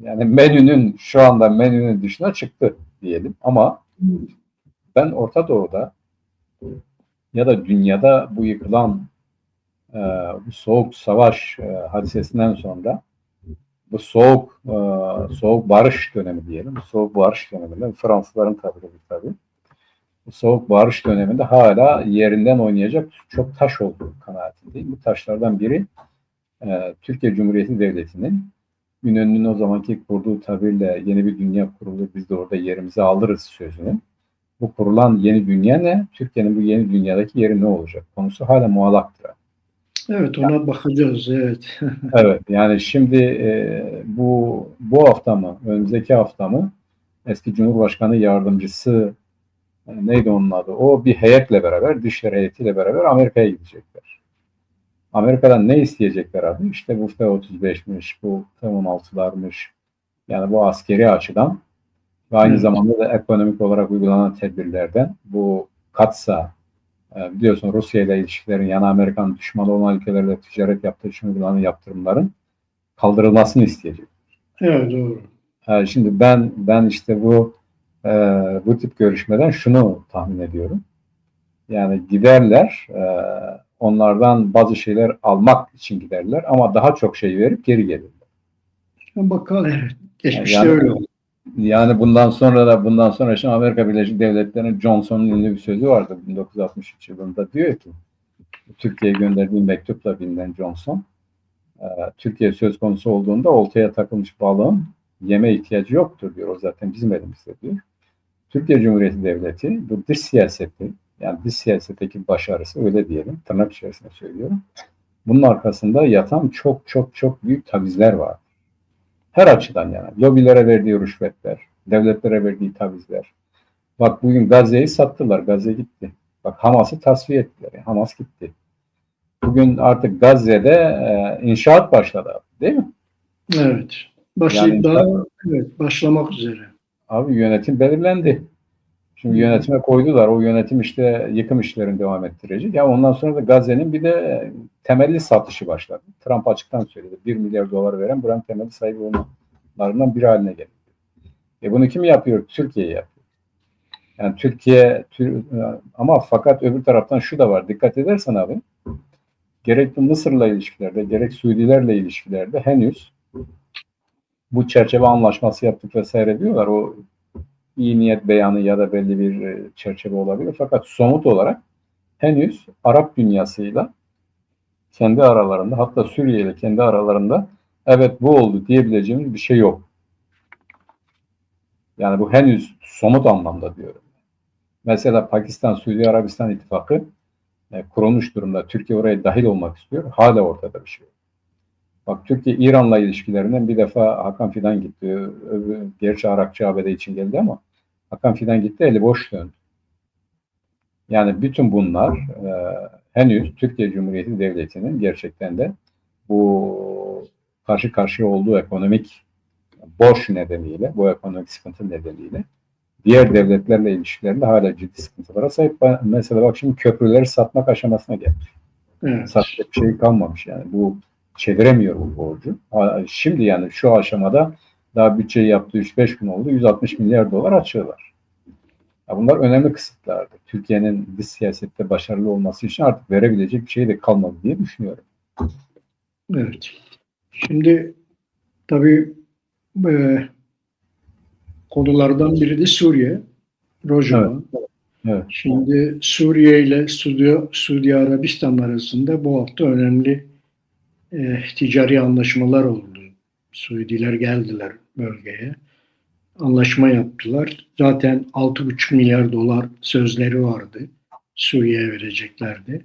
yani şu anda menünün dışına çıktı diyelim ama ben Orta Doğu'da ya da dünyada bu yıkılan bu soğuk savaş hadisesinden sonra bu soğuk barış dönemi diyelim. Bu soğuk barış döneminde Fransızların tabiri tabii. Bu soğuk barış döneminde hala yerinden oynayacak çok taş olduğu kanaatindeyim. Bu taşlardan biri Türkiye Cumhuriyeti Devleti'nin İnönü'nün o zamanki kurduğu tabirle yeni bir dünya kurulu, biz de orada yerimizi alırız sözünün. Bu kurulan yeni dünya ne? Türkiye'nin bu yeni dünyadaki yeri ne olacak? Konusu hala muallaktır.
Evet, ona bakacağız. Evet.
Evet, yani şimdi bu hafta mı, önümüzdeki hafta mı eski Cumhurbaşkanı Yardımcısı neydi onun adı? O bir heyetle beraber, Dışişleri heyetiyle beraber Amerika'ya gidecekler. Amerika'dan ne isteyecekler abi? İşte bu F-35'miş, bu F-16'larmış. Yani bu askeri açıdan ve aynı zamanda da ekonomik olarak uygulanan tedbirlerden bu katsa, biliyorsun Rusya ile ilişkilerin, yani Amerikan düşmanı olan ülkelerle ticaret yaptığı için uygulanan yaptırımların kaldırılmasını isteyecek.
Evet, doğru.
Şimdi ben işte bu tip görüşmeden şunu tahmin ediyorum. Yani giderler, onlardan bazı şeyler almak için giderler ama daha çok şey verip geri gelirler.
Bakalım, evet. Geçmişte öyle oldu.
Yani bundan sonra şimdi Amerika Birleşik Devletleri'nin Johnson'un ünlü bir sözü vardı 1963 yılında, diyor ki Türkiye'ye gönderdiği mektupla bilinen Johnson, Türkiye söz konusu olduğunda oltaya takılmış balığın yeme ihtiyacı yoktur diyor. O zaten bizim elimizde diyor. Türkiye Cumhuriyeti Devleti bu dış siyaseti, yani dış siyasetteki başarısı, öyle diyelim, tırnak içerisinde söylüyorum. Bunun arkasında yatan çok çok çok büyük tavizler var. Her açıdan yani. Lobilere verdiği rüşvetler, devletlere verdiği tavizler. Bak bugün Gazze'yi sattılar, Gazze gitti. Bak Hamas'ı tasfiye ettiler, Hamas gitti. Bugün artık Gazze'de inşaat başladı, değil mi?
Evet. Başlamak üzere.
Abi yönetim belirlendi. Şimdi yönetime koydular. O yönetim işte yıkım işlerini devam ettirecek. Ya ondan sonra da Gazze'nin bir de temelli satışı başladı. Trump açıktan söyledi. 1 milyar dolar veren buranın temelli sahibi olmalarından biri haline geldi. Bunu kim yapıyor? Türkiye yapıyor. Yani Türkiye ama fakat öbür taraftan şu da var. Dikkat edersen abi, gerek Mısır'la ilişkilerde, gerek Suudilerle ilişkilerde henüz bu çerçeve anlaşması yaptık vesaire diyorlar. O iyi niyet beyanı ya da belli bir çerçeve olabilir. Fakat somut olarak henüz Arap dünyasıyla kendi aralarında, hatta Suriye ile kendi aralarında evet bu oldu diyebileceğimiz bir şey yok. Yani bu henüz somut anlamda diyorum. Mesela Pakistan, Suudi Arabistan ittifakı kurulmuş durumda. Türkiye oraya dahil olmak istiyor. Hala ortada bir şey yok. Bak, Türkiye İran'la ilişkilerinden bir defa Hakan Fidan gitti. Gerçi Arakçı ABD için geldi ama Hakan Fidan gitti, eli boş döndü. Yani bütün bunlar henüz Türkiye Cumhuriyeti Devleti'nin gerçekten de bu karşı karşıya olduğu ekonomik borç nedeniyle, bu ekonomik sıkıntı nedeniyle diğer devletlerle ilişkilerinde hala ciddi sıkıntılara sahip. Mesela bak, şimdi köprüleri satmak aşamasına gelmiş.
Evet.
Satacak bir şey kalmamış yani. Bu çeviremiyor bu borcu. Şimdi yani şu aşamada daha bütçeyi yaptığı 3-5 gün oldu. 160 milyar dolar açığı var. Bunlar önemli kısıtlardı. Türkiye'nin dış siyasette başarılı olması için artık verebilecek bir şey de kalmadı diye düşünüyorum.
Evet. Şimdi tabii konulardan biri de Suriye. Rojava.
Evet.
Şimdi Suriye ile Suudi Arabistan arasında bu hafta önemli ticari anlaşmalar oldu. Suudiler geldiler bölgeye. Anlaşma yaptılar. Zaten 6,5 milyar dolar sözleri vardı. Suriye'ye vereceklerdi.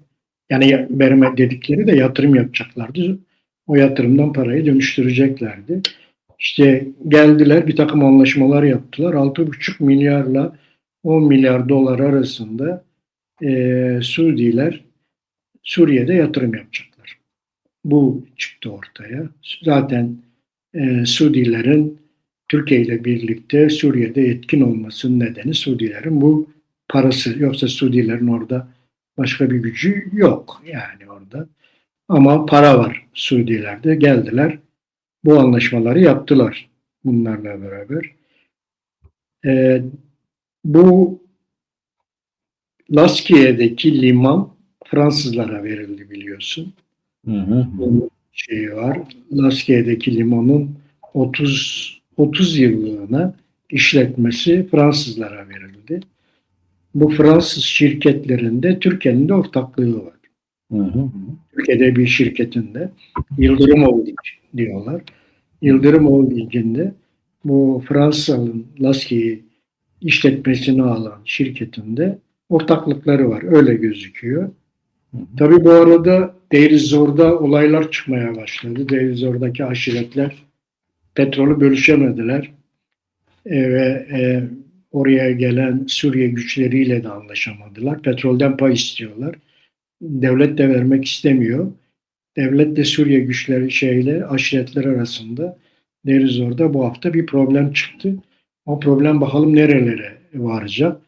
Yani verme dedikleri de yatırım yapacaklardı. O yatırımdan parayı dönüştüreceklerdi. İşte geldiler, bir takım anlaşmalar yaptılar. 6,5 milyarla 10 milyar dolar arasında Suudiler Suriye'de yatırım yapacaklar. Bu çıktı ortaya. Zaten Suudilerin Türkiye ile birlikte Suriye'de etkin olmasının nedeni Suudilerin bu parası. Yoksa Suudilerin orada başka bir gücü yok yani orada. Ama para var Suudilerde. Geldiler, bu anlaşmaları yaptılar bunlarla beraber. Bu Laskiye'deki liman Fransızlara verildi, biliyorsun. Bunun şeyi var. Laskiye'deki limanın 30 yıllığına işletmesi Fransızlara verildi. Bu Fransız şirketlerinde Türkiye'nin de ortaklığı var. Türkiye'de bir şirketinde Yıldırım Holding diyorlar. Yıldırım Holding'inde bu Fransa'nın Laskiye işletmesini alan şirketinde ortaklıkları var. Öyle gözüküyor. Tabii bu arada Deir ez-Zor'da olaylar çıkmaya başladı. Deir ez-Zor'daki aşiretler petrolü bölüşemediler. Ve oraya gelen Suriye güçleriyle de anlaşamadılar. Petrolden pay istiyorlar. Devlet de vermek istemiyor. Devlet de Suriye güçleri aşiretler arasında Deir ez-Zor'da bu hafta bir problem çıktı. O problem bakalım nerelere varacak.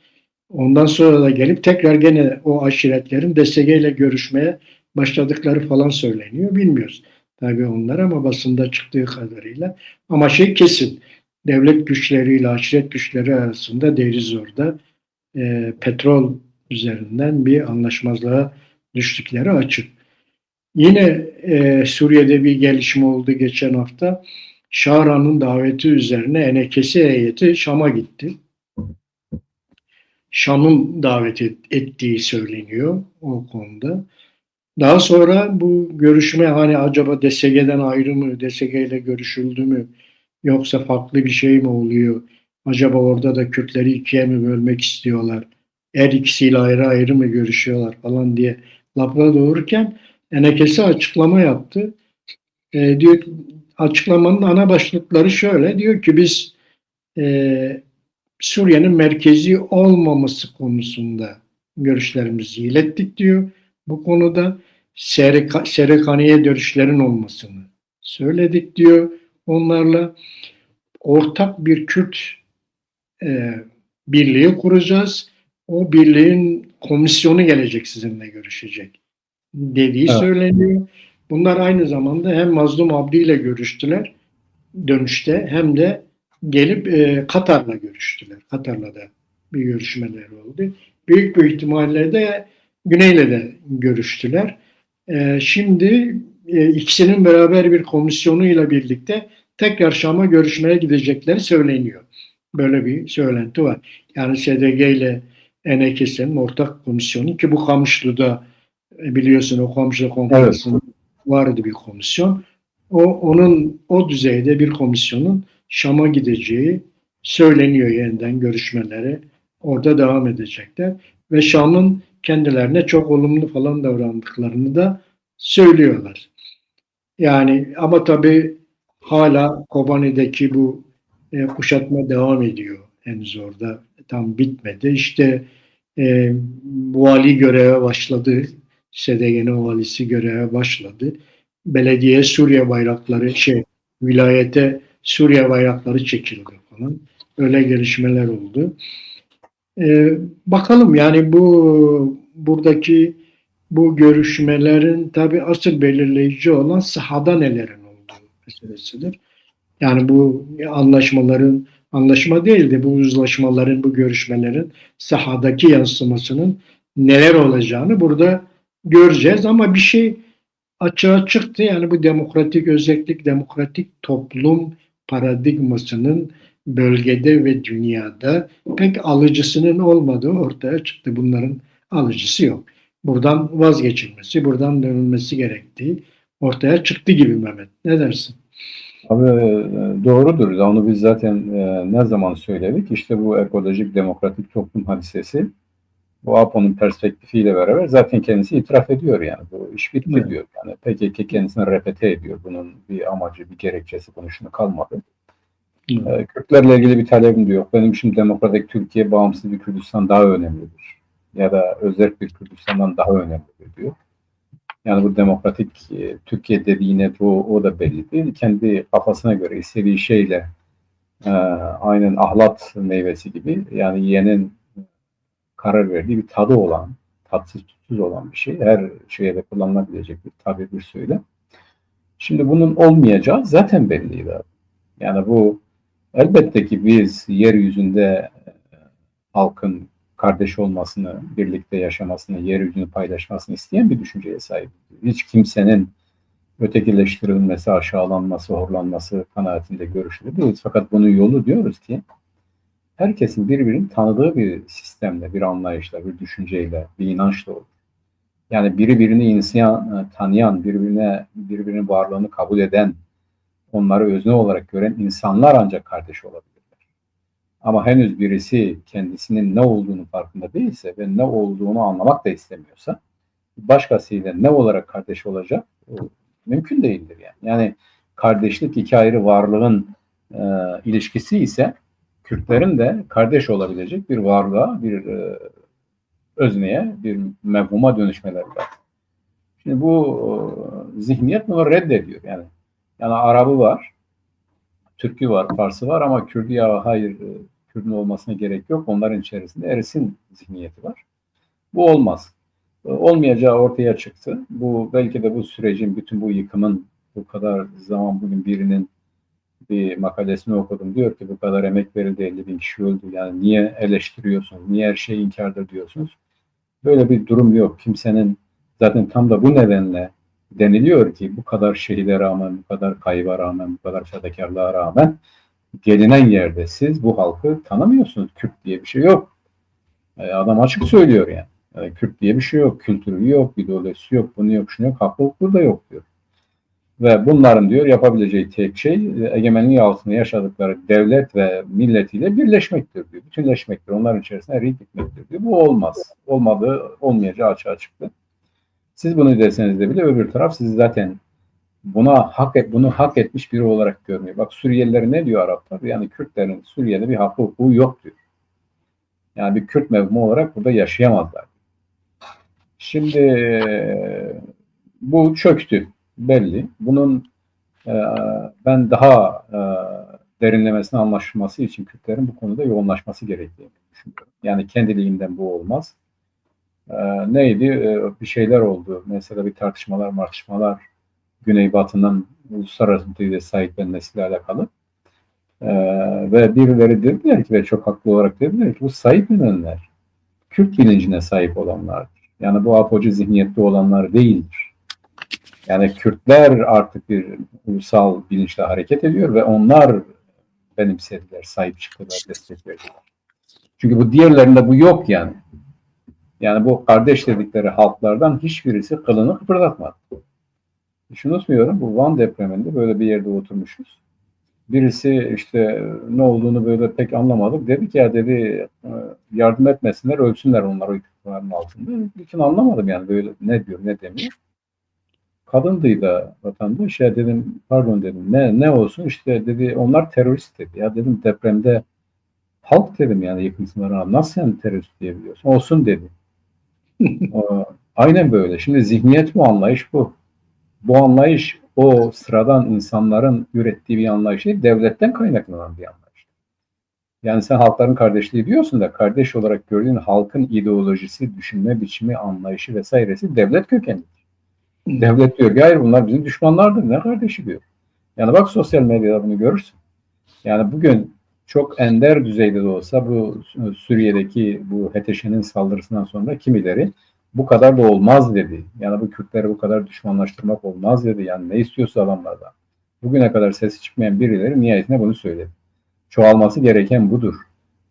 Ondan sonra da gelip tekrar gene o aşiretlerin DSG ile görüşmeye başladıkları falan söyleniyor. Bilmiyoruz tabii onlar, ama basında çıktığı kadarıyla. Ama şey kesin, devlet güçleriyle aşiret güçleri arasında Deir ez-Zor'da petrol üzerinden bir anlaşmazlığa düştükleri açık. Yine Suriye'de bir gelişme oldu geçen hafta. Şahra'nın daveti üzerine Enekesi heyeti Şam'a gitti. Şam'ın davet ettiği söyleniyor o konuda. Daha sonra bu görüşme hani acaba DSG'den ayrı mı, DSG ile görüşüldü mü, yoksa farklı bir şey mi oluyor? Acaba orada da Kürtleri ikiye mi bölmek istiyorlar? Her ikisiyle ayrı ayrı mı görüşüyorlar falan diye lafla doğururken Enekesi açıklama yaptı. Diyor, açıklamanın ana başlıkları şöyle. Diyor ki biz Suriye'nin merkezi olmaması konusunda görüşlerimizi ilettik diyor. Bu konuda Serekaniye görüşlerin olmasını söyledik diyor. Onlarla ortak bir Kürt birliği kuracağız. O birliğin komisyonu gelecek, sizinle görüşecek dediği söyleniyor. Bunlar aynı zamanda hem Mazlum Abdi ile görüştüler dönüşte, hem de gelip Katar'la görüştüler. Katar'la da bir görüşmeler oldu. Büyük bir ihtimalle de Güney'le de görüştüler. Şimdi ikisinin beraber bir komisyonuyla birlikte tekrar Şam'a görüşmeye gidecekleri söyleniyor. Böyle bir söylenti var. Yani SDG ile Enekes'in ortak komisyonu ki bu Kamışlı'da biliyorsun o Kamışlı
Evet.
Konferansı'nda vardı bir komisyon. Onun o düzeyde bir komisyonun Şam'a gideceği söyleniyor yeniden görüşmelere. Orada devam edecekler. Ve Şam'ın kendilerine çok olumlu falan davrandıklarını da söylüyorlar. Yani ama tabii hala Kobani'deki bu kuşatma devam ediyor. Henüz orada tam bitmedi. İşte e, vali göreve başladı. SDG'nin valisi göreve başladı. Belediye Suriye bayrakları vilayete Suriye bayrakları çekildi falan. Öyle gelişmeler oldu. Bakalım yani buradaki bu görüşmelerin tabii asıl belirleyici olan sahada nelerin olduğu meselesidir. Yani bu anlaşma değil de bu uzlaşmaların, bu görüşmelerin sahadaki yansımasının neler olacağını burada göreceğiz. Ama bir şey açığa çıktı. Yani bu demokratik toplum paradigmasının bölgede ve dünyada pek alıcısının olmadığı ortaya çıktı. Bunların alıcısı yok. Buradan vazgeçilmesi, buradan dönülmesi gerektiği ortaya çıktı gibi Mehmet. Ne dersin?
Abi doğrudur. Onu biz zaten ne zaman söyledik? İşte bu ekolojik demokratik toplum hadisesi bu APO'nun perspektifiyle beraber zaten kendisi itiraf ediyor yani. Bu iş bitti
Evet.
diyor. Yani PKK kendisine repete ediyor. Bunun bir amacı, bir gerekçesi, konuşunu kalmadı. Kürtlerle ilgili bir talebim de yok. Benim için demokratik Türkiye, bağımsız bir Kürdistan daha önemlidir. Ya da özerk bir Kürdistan'dan daha önemlidir diyor. Yani bu demokratik Türkiye dediğine o da belli değil. Kendi kafasına göre istediği şeyle aynen ahlat meyvesi gibi yani yiyenin karar verdiği bir tadı olan, tatsız tutsuz olan bir şey. Her şeye de kullanılabilecek bir tabir, bir söylem. Şimdi bunun olmayacağı zaten belliydi abi. Yani bu elbette ki biz yeryüzünde halkın kardeş olmasını, birlikte yaşamasını, yeryüzünü paylaşmasını isteyen bir düşünceye sahibiz. Hiç kimsenin ötekileştirilmesi, aşağılanması, horlanması kanaatinde görüşünde değiliz. Fakat bunun yolu diyoruz ki herkesin birbirini tanıdığı bir sistemle, bir anlayışla, bir düşünceyle, bir inançla olur. Yani biri birini insan tanıyan, birbirinin varlığını kabul eden, onları özne olarak gören insanlar ancak kardeş olabilirler. Ama henüz birisi kendisinin ne olduğunu farkında değilse ve ne olduğunu anlamak da istemiyorsa başkasıyla ne olarak kardeş olacak mümkün değildir yani. Yani kardeşlik iki ayrı varlığın ilişkisi ise Kürtlerin de kardeş olabilecek bir varlığa, bir özneye, bir mevhuma dönüşmeleri var. Şimdi bu zihniyet bunu reddediyor yani. Yani Arabı var, Türk'ü var, Fars'ı var ama Kürt'ü ya hayır, Kürt'ün olmasına gerek yok. Onların içerisinde erisin zihniyeti var. Bu olmaz. Olmayacağı ortaya çıktı. Bu belki de bu sürecin, bütün bu yıkımın bu kadar zaman bugün birinin bir makalesini okudum. Diyor ki bu kadar emek verildi, 50.000 kişi öldü. Yani niye eleştiriyorsunuz? Niye her şeyi inkar ediyorsunuz? Böyle bir durum yok. Kimsenin zaten tam da bu nedenle deniliyor ki bu kadar şehide rağmen, bu kadar kayba rağmen, bu kadar fedakarlığa rağmen gelinen yerde siz bu halkı tanımıyorsunuz. Kürt diye bir şey yok. Adam açık söylüyor yani. Kürt diye bir şey yok. Kültürü yok, ideolojisi yok, bunu yok, şunu yok, hakkı hukuku da yok diyor. Ve bunların diyor yapabileceği tek şey egemenliği altında yaşadıkları devlet ve milletiyle birleşmektir diyor. Bütünleşmektir. Onların içerisine erik gitmektir diyor. Bu olmaz. Olmayacağı açığa çıktı. Siz bunu deseniz de bile öbür taraf sizi zaten bunu hak etmiş biri olarak görmüyor. Bak Suriyeliler ne diyor Araplar? Yani Kürtlerin Suriye'de bir hakkı hukuku yok diyor. Yani bir Kürt mevhumu olarak burada yaşayamazlar. Şimdi bu çöktü belli. Bunun ben daha derinlemesine anlaşılması için Kürtlerin bu konuda yoğunlaşması gerektiğini düşünüyorum. Yani kendiliğinden bu olmaz. Neydi? Bir şeyler oldu. Mesela bir tartışmalar Güneybatı'nın uluslararası düzeyde sahiplenmesiyle alakalı. Ve birileri dediler ki ve çok haklı olarak dediler ki bu sahiplenenler Kürt bilincine sahip olanlardır. Yani bu apocu zihniyette olanlar değildir. Yani Kürtler artık bir ulusal bilinçle hareket ediyor ve onlar benimsediler, sahip çıktılar, destek verdiler. Çünkü bu diğerlerinde bu yok yani. Yani bu kardeş dedikleri halklardan hiçbirisi kılını kıpırdatmadı. Hiç unutmuyorum, bu Van depreminde böyle bir yerde oturmuşuz. Birisi işte ne olduğunu böyle pek anlamadık. Dedi ki ya dedi yardım etmesinler, ölsünler onlar o iktidarın altında. Hiç anlamadım yani böyle ne diyor ne demiyor. Kadındı da vatandaş, ya dedim pardon dedim ne olsun işte dedi onlar terörist dedi. Ya dedim depremde halk dedim yani yıkıntılara nasıl yani terörist diyebiliyorsun? Olsun dedi. Aynen böyle. Şimdi zihniyet bu, anlayış bu. Bu anlayış o sıradan insanların ürettiği bir anlayış değil, devletten kaynaklanan bir anlayış. Yani sen halkların kardeşliği diyorsun da kardeş olarak gördüğün halkın ideolojisi, düşünme biçimi, anlayışı vesairesi devlet kökenli. Devlet diyor ki hayır bunlar bizim düşmanlardır. Ne kardeşi diyor. Yani bak sosyal medyada bunu görürsün. Yani bugün çok ender düzeyde de olsa bu Suriye'deki bu HTŞ'nin saldırısından sonra kimileri bu kadar da olmaz dedi. Yani bu Kürtleri bu kadar düşmanlaştırmak olmaz dedi. Yani ne istiyorsa adamlardan. Bugüne kadar sesi çıkmayan birileri nihayetinde bunu söyledi. Çoğalması gereken budur.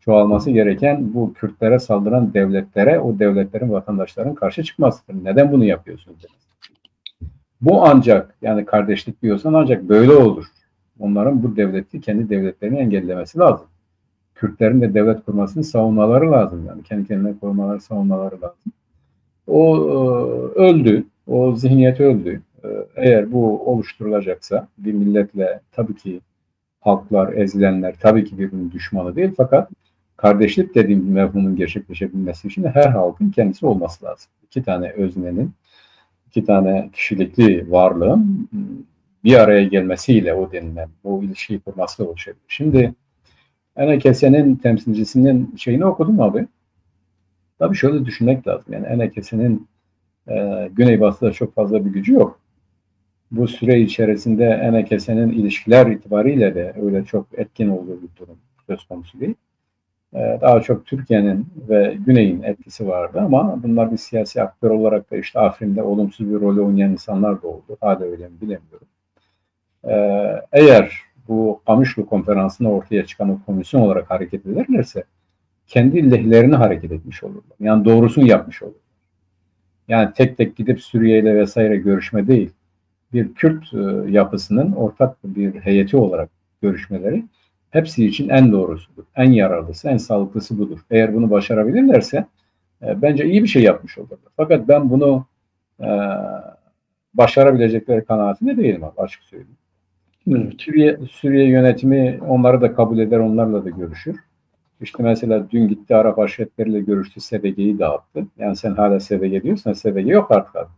Çoğalması gereken bu Kürtlere saldıran devletlere, o devletlerin vatandaşların karşı çıkmasıdır. Neden bunu yapıyorsunuz dedi. Bu ancak yani kardeşlik diyorsan ancak böyle olur. Onların bu devleti kendi devletlerini engellemesi lazım. Kürtlerin de devlet kurmasını savunmaları lazım yani. Kendi kendine korumaları, savunmaları lazım. O öldü. O zihniyet öldü. Eğer bu oluşturulacaksa bir milletle tabii ki halklar, ezilenler tabii ki birbirinin düşmanı değil fakat kardeşlik dediğim mevhumun gerçekleşebilmesi için her halkın kendisi olması lazım. İki tane öznenin, iki tane kişilikli varlığın bir araya gelmesiyle o denilen, o ilişkiyi kurmasıyla oluşabilir. Şimdi Enekese'nin temsilcisinin şeyini okudum abi. Tabii şöyle düşünmek lazım. Yani Enekese'nin Güneybatı'da çok fazla bir gücü yok. Bu süre içerisinde Enekese'nin ilişkiler itibariyle de öyle çok etkin olduğu bir durum söz konusu değil. Daha çok Türkiye'nin ve Güney'in etkisi vardı ama bunlar bir siyasi aktör olarak da işte Afrin'de olumsuz bir rol oynayan insanlar da oldu. Hala öyle mi bilemiyorum. Eğer bu Kamışlı Konferansı'nda ortaya çıkan o komisyon olarak hareket ederlerse kendi lehlerine hareket etmiş olurlar. Yani doğrusunu yapmış olurlar. Yani tek tek gidip Suriye ile vesaire görüşme değil, bir Kürt yapısının ortak bir heyeti olarak görüşmeleri hepsi için en doğrusudur, en yararlısı, en sağlıklısı budur. Eğer bunu başarabilirlerse bence iyi bir şey yapmış olurlar. Fakat ben bunu başarabilecekleri kanaatinde değilim abi, açık söyleyeyim. Evet. Suriye yönetimi onları da kabul eder, onlarla da görüşür. İşte mesela dün gitti Arap aşiretleriyle görüştü, SDG'yi dağıttı. Yani sen hala SDG diyorsan SDG yok artık abi.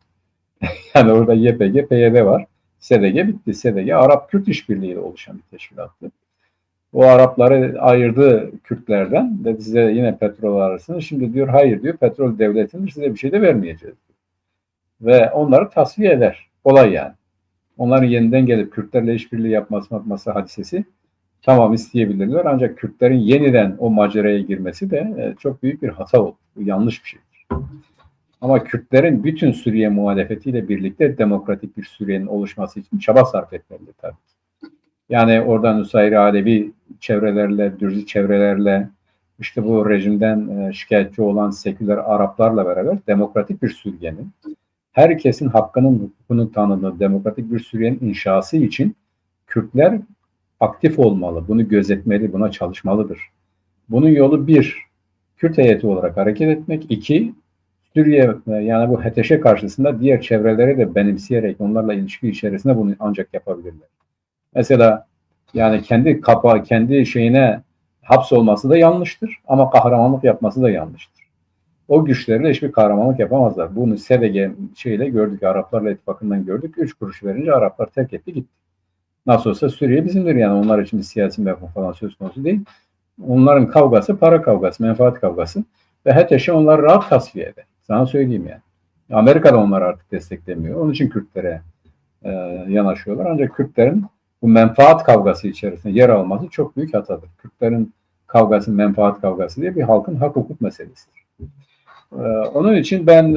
Yani orada YPG, PYD var. SDG bitti. SDG Arap-Kürt işbirliğiyle oluşan bir teşkilattı. O Arapları ayırdı Kürtlerden. Dedi size yine petrol arasını. Şimdi diyor hayır diyor petrol devletindir size bir şey de vermeyeceğiz. Ve onları tasfiye eder. Kolay yani. Onların yeniden gelip Kürtlerle işbirliği yapması hadisesi tamam isteyebilirler. Ancak Kürtlerin yeniden o maceraya girmesi de çok büyük bir hata oldu. Bu yanlış bir şeydir. Ama Kürtlerin bütün Suriye muhalefetiyle birlikte demokratik bir Suriye'nin oluşması için çaba sarf etmelidir tabii. Yani oradan Nusayri Alevi çevrelerle, Dürzi çevrelerle, işte bu rejimden şikayetçi olan seküler Araplarla beraber demokratik bir Suriye'nin, herkesin hakkının, hukukunun tanıdığı demokratik bir Suriye'nin inşası için Kürtler aktif olmalı, bunu gözetmeli, buna çalışmalıdır. Bunun yolu bir, Kürt heyeti olarak hareket etmek, iki, Suriye yani bu HTŞ karşısında diğer çevreleri de benimseyerek onlarla ilişki içerisinde bunu ancak yapabilirler. Mesela yani kendi şeyine hapsolması da yanlıştır ama kahramanlık yapması da yanlıştır. O güçlerle hiçbir kahramanlık yapamazlar. Bunu SDG şeyle gördük, Araplarla ittifakından gördük. 3 kuruş verince Araplar terk etti gitti. Nasıl olsa Suriye bizimdir yani onlar için bir siyasi mevzu falan söz konusu değil. Onların kavgası para kavgası, menfaat kavgası ve HTŞ onları rahat tasfiye eder. Sana söyleyeyim yani. Amerika da onları artık desteklemiyor. Onun için Kürtlere yanaşıyorlar. Ancak Kürtlerin bu menfaat kavgası içerisinde yer alması çok büyük hatadır. Kürtlerin kavgası menfaat kavgası diye bir halkın hak hukuk meselesidir. Onun için ben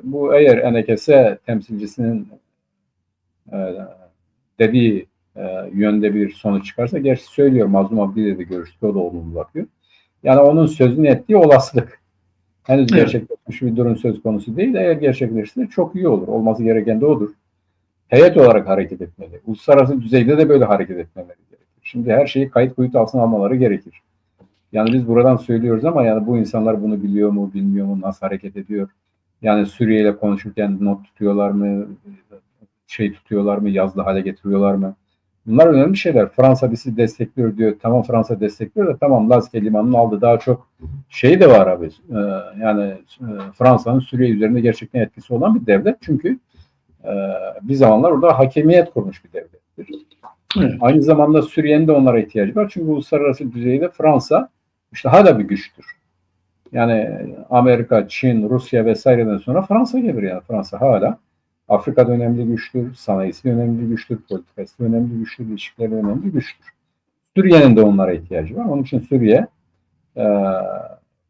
bu eğer Enekese temsilcisinin dediği yönde bir sonuç çıkarsa, gerçi söylüyorum, Mazlum Abdi'yle de görüştük, o da olumlu bakıyor. Yani onun sözünü ettiği olasılık. Henüz
Evet.
gerçekleşmiş bir durum söz konusu değil. Eğer gerçekleşirse çok iyi olur. Olması gereken de odur. Heyet olarak hareket etmeli. Uluslararası düzeyde de böyle hareket etmeleri gerekir. Şimdi her şeyi kayıt kuyut altına almaları gerekir. Yani biz buradan söylüyoruz ama yani bu insanlar bunu biliyor mu, bilmiyor mu, nasıl hareket ediyor? Yani Suriye ile konuşurken not tutuyorlar mı, şey tutuyorlar mı, yazılı hale getiriyorlar mı? Bunlar önemli şeyler. Fransa bizi destekliyor diyor. Tamam, Fransa destekliyor da tamam, Lazike limanını aldı. Daha çok şey de var abi. Yani Fransa'nın Suriye üzerinde gerçekten etkisi olan bir devlet. Çünkü bir zamanlar orada hakemiyet kurmuş bir devlettir.
Evet.
Aynı zamanda Suriye'nin de onlara ihtiyacı var. Çünkü uluslararası düzeyde Fransa işte hala bir güçtür. Yani Amerika, Çin, Rusya vesaireden sonra Fransa gelir yani. Fransa hala Afrika'da önemli güçtür, sanayisi önemli güçtür, politikası önemli güçtür, ilişkileri önemli güçtür. Suriye'nin de onlara ihtiyacı var. Onun için Suriye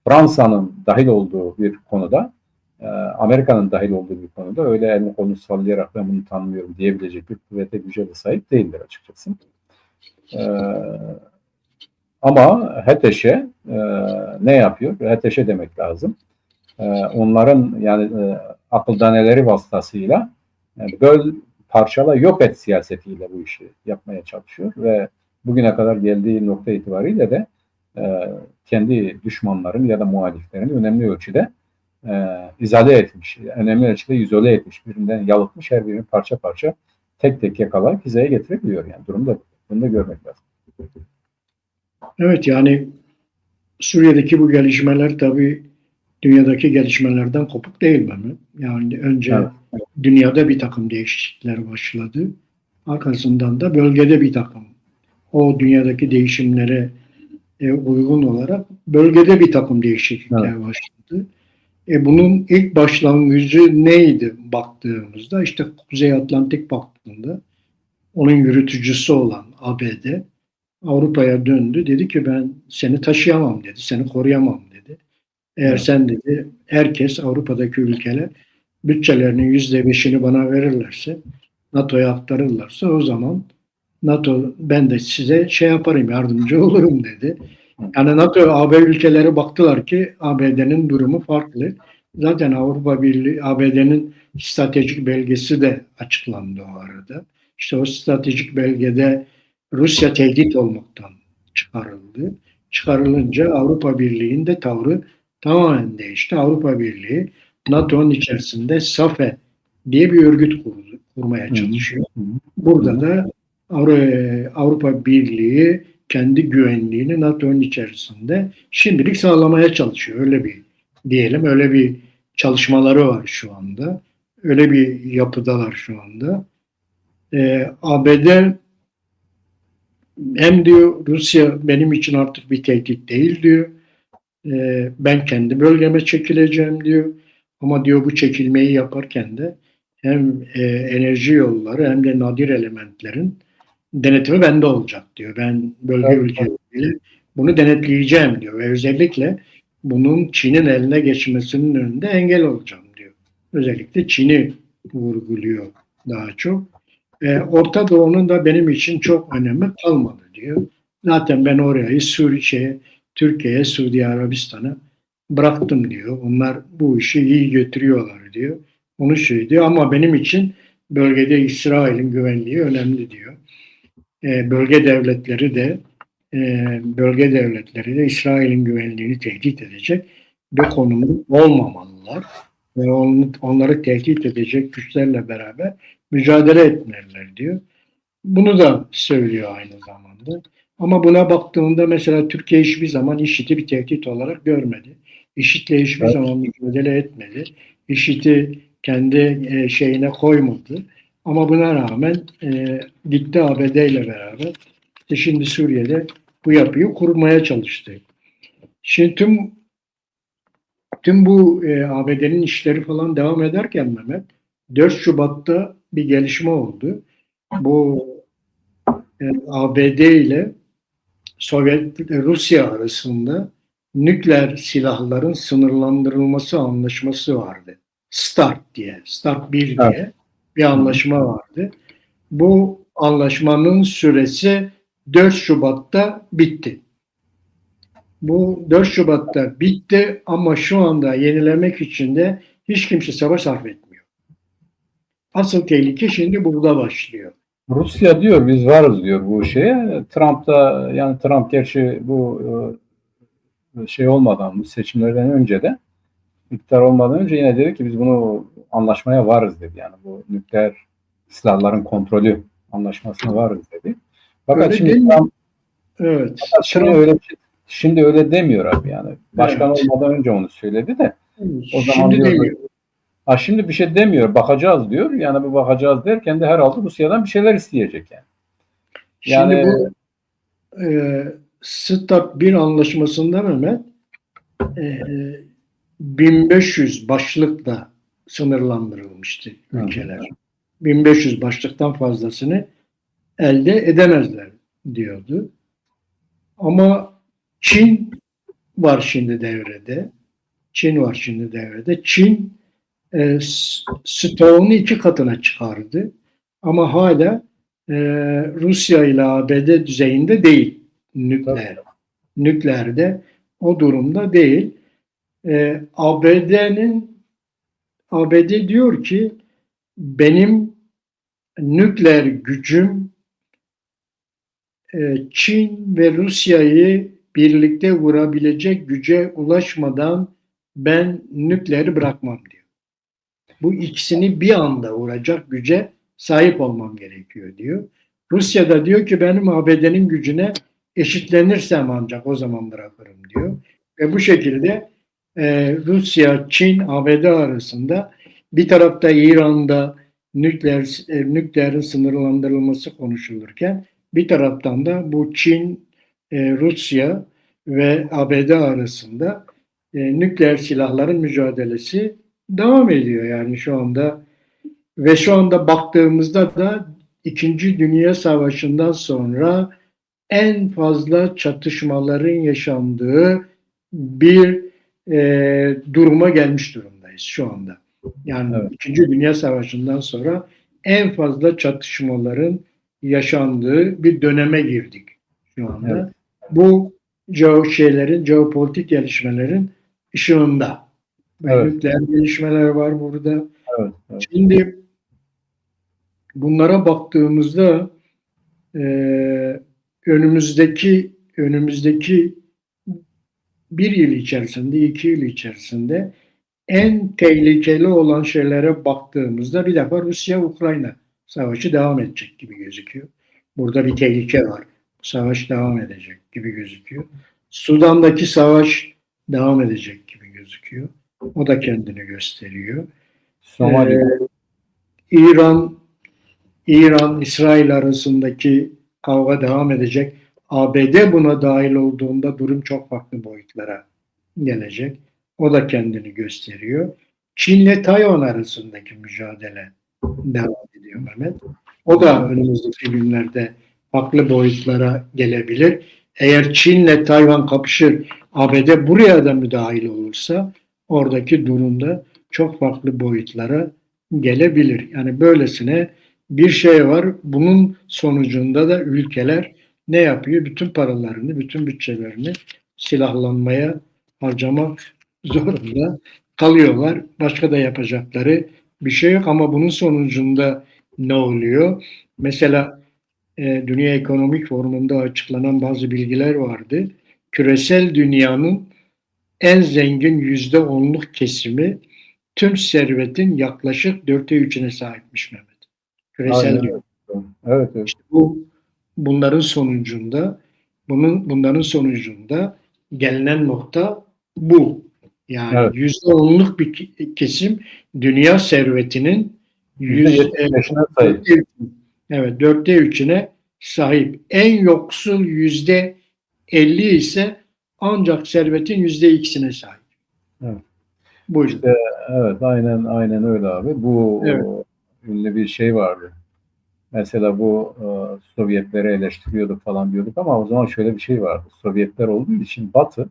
Fransa'nın dahil olduğu bir konuda, Amerika'nın dahil olduğu bir konuda öyle elini kolunu sallayarak ben bunu tanımıyorum diyebilecek bir kuvvete, güce de sahip değildir açıkçası. Ama HETEŞ'e ne yapıyor? HETEŞ'e demek lazım. Onların yani akıldaneleri vasıtasıyla böl, parçala, yok et siyasetiyle bu işi yapmaya çalışıyor ve bugüne kadar geldiği nokta itibariyle de kendi düşmanların ya da muhaliflerini önemli ölçüde izale etmiş, önemli ölçüde izole etmiş, birinden yalıtmış, her birini parça parça tek tek yakalayıp hizaya getirebiliyor. Yani durumda bunu da görmek lazım.
Evet, yani Suriye'deki bu gelişmeler tabii dünyadaki gelişmelerden kopuk değil mi? Yani önce
Evet.
dünyada bir takım değişiklikler başladı. Arkasından da bölgede bir takım, o dünyadaki değişimlere uygun olarak bölgede bir takım değişiklikler başladı. Bunun ilk başlangıcı neydi baktığımızda? İşte Kuzey Atlantik Paktı'nda onun yürütücüsü olan ABD Avrupa'ya döndü. Dedi ki ben seni taşıyamam dedi. Seni koruyamam dedi. Eğer
Evet.
sen dedi herkes Avrupa'daki ülkeler bütçelerinin %5'ini bana verirlerse, NATO'ya aktarırlarsa o zaman NATO ben de size şey yaparım, yardımcı olurum dedi. Yani NATO, AB ülkeleri baktılar ki ABD'nin durumu farklı. Zaten Avrupa Birliği, ABD'nin stratejik belgesi de açıklandı o arada. İşte o stratejik belgede Rusya tehdit olmaktan çıkarıldı. Çıkarılınca Avrupa Birliği'nin de tavrı tamamen değişti. Avrupa Birliği NATO'nun içerisinde SAFE diye bir örgüt kurmaya çalışıyor. Burada da Avrupa Birliği kendi güvenliğini NATO'nun içerisinde şimdilik sağlamaya çalışıyor. Öyle bir diyelim, öyle bir çalışmaları var şu anda. Öyle bir yapıdalar şu anda. ABD hem diyor Rusya benim için artık bir tehdit değil diyor. Ben kendi bölgeme çekileceğim diyor. Ama diyor bu çekilmeyi yaparken de hem enerji yolları hem de nadir elementlerin denetimi bende olacak diyor. Ben bölge
Evet.
ülkeleriyle bunu denetleyeceğim diyor. Ve özellikle bunun Çin'in eline geçmesinin önünde engel olacağım diyor. Özellikle Çin'i vurguluyor daha çok. Orta Doğu'nun da benim için çok önemi kalmadı diyor. Zaten ben orayı Suriye, Türkiye'ye, Suudi Arabistan'a bıraktım diyor. Onlar bu işi iyi götürüyorlar diyor. Onu söylüyor ama benim için bölgede İsrail'in güvenliği önemli diyor. Bölge devletleri de İsrail'in güvenliğini tehdit edecek bir konumda olmamalılar ve onları tehdit edecek güçlerle beraber mücadele etmeliler diyor. Bunu da söylüyor aynı zamanda. Ama buna baktığında mesela Türkiye hiçbir zaman IŞİD'i bir tehdit olarak görmedi. IŞİD'le hiçbir zaman mücadele etmedi. IŞİD'i kendi şeyine koymadı. Ama buna rağmen gitti ABD ile beraber şimdi Suriye'de bu yapıyı kurmaya çalıştı. Şimdi tüm bu ABD'nin işleri falan devam ederken Mehmet 4 Şubat'ta bir gelişme oldu. Bu ABD ile Rusya arasında nükleer silahların sınırlandırılması anlaşması vardı. START 1 diye bir anlaşma vardı. Bu anlaşmanın süresi 4 Şubat'ta bitti. Bu 4 Şubat'ta bitti ama şu anda yenilemek için de hiç kimse savaş sarf etmiyor. Asıl tehlike şimdi burada başlıyor.
Rusya diyor biz varız diyor bu şeye. Trump da yani Trump gerçi bu şey olmadan bu seçimlerden önce de iktidar olmadan önce yine dedi ki biz bunu anlaşmaya varız dedi. Yani bu nükleer silahların kontrolü anlaşmasına varız dedi. Fakat
Öyle
şimdi
değil mi?
Trump,
Evet.
şimdi
Trump,
öyle şimdi öyle demiyor abi yani. Başkan
evet.
olmadan önce onu söyledi de o zaman
Şimdi
diyor
değil.
şimdi bir şey demiyor. Bakacağız diyor. Yani bu bakacağız derken de herhalde Rusya'dan bir şeyler isteyecek yani.
Şimdi
Yani
bu START 1 anlaşmasında Mehmet e, 1500 başlıkla sınırlandırılmıştı ülkeler. 1500 başlıktan fazlasını elde edemezler diyordu. Ama Çin var şimdi devrede. Çin stoğunu 2 katına çıkardı. Ama hala Rusya ile ABD düzeyinde değil nükleer. Nükleerde o durumda değil. ABD diyor ki benim nükleer gücüm Çin ve Rusya'yı birlikte vurabilecek güce ulaşmadan ben nükleeri bırakmam diyor. Bu ikisini bir anda vuracak güce sahip olmam gerekiyor diyor. Rusya da diyor ki benim ABD'nin gücüne eşitlenirsem ancak o zaman bırakırım diyor. Ve bu şekilde Rusya, Çin, ABD arasında bir tarafta İran'da nükleerin sınırlandırılması konuşulurken bir taraftan da bu Çin, Rusya ve ABD arasında nükleer silahların mücadelesi devam ediyor yani şu anda. Ve şu anda baktığımızda da İkinci Dünya Savaşı'ndan sonra en fazla çatışmaların yaşandığı bir duruma gelmiş durumdayız şu anda. Yani
evet.
İkinci Dünya Savaşı'ndan sonra en fazla çatışmaların yaşandığı bir döneme girdik şu anda.
Evet.
Bu jeopolitik gelişmelerin ışığında.
Evet.
Nükleer gelişmeler var burada.
Evet. Evet.
Şimdi bunlara baktığımızda önümüzdeki bir yıl içerisinde, 2 yıl içerisinde en tehlikeli olan şeylere baktığımızda bir defa Rusya-Ukrayna savaşı devam edecek gibi gözüküyor. Burada bir tehlike var. Savaş devam edecek gibi gözüküyor. Sudan'daki savaş devam edecek gibi gözüküyor. O da kendini gösteriyor.
Somali.
İran-İsrail arasındaki kavga devam edecek. ABD buna dahil olduğunda durum çok farklı boyutlara gelecek. O da kendini gösteriyor. Çin'le Tayvan arasındaki mücadele devam ediyor Mehmet. O da önümüzdeki günlerde farklı boyutlara gelebilir. Eğer Çin'le Tayvan kapışır, ABD buraya da müdahil olursa oradaki durumda çok farklı boyutlara gelebilir. Yani böylesine bir şey var. Bunun sonucunda da ülkeler ne yapıyor? Bütün paralarını, bütün bütçelerini silahlanmaya harcamak zorunda kalıyorlar. Başka da yapacakları bir şey yok ama bunun sonucunda ne oluyor? Mesela Dünya Ekonomik Forumu'nda açıklanan bazı bilgiler vardı. Küresel dünyanın en zengin %10'luk kesimi tüm servetin yaklaşık 3'üne sahipmiş Mehmet. Küresel
Aynen.
dünya.
Evet. Evet.
İşte bunların sonucunda gelinen nokta bu. Yani
Evet.
%10'luk bir kesim dünya servetinin
%75'ine sahip.
evet, 3'üne sahip. En yoksul %50 ise ancak servetin %2'sine sahip.
Evet.
Buyurun.
İşte, evet, aynen öyle abi. Bu
Evet.
ünlü bir şey vardı. Mesela bu Sovyetleri eleştiriyorduk falan diyorduk ama o zaman şöyle bir şey vardı. Sovyetler olduğu için Batı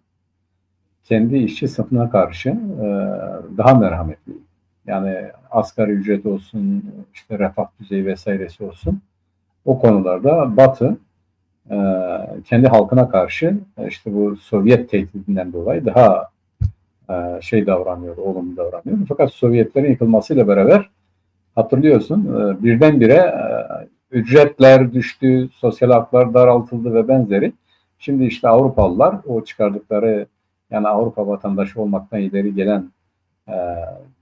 kendi işçi sınıfına karşı daha merhametli. Yani asgari ücret olsun, işte refah düzeyi vesairesi olsun. o konularda Batı kendi halkına karşı işte bu Sovyet tehdidinden dolayı daha şey davranıyor, olumlu davranıyor. Fakat Sovyetlerin yıkılmasıyla beraber hatırlıyorsun birdenbire ücretler düştü, sosyal haklar daraltıldı ve benzeri. Şimdi işte Avrupalılar o çıkardıkları yani Avrupa vatandaşı olmaktan ileri gelen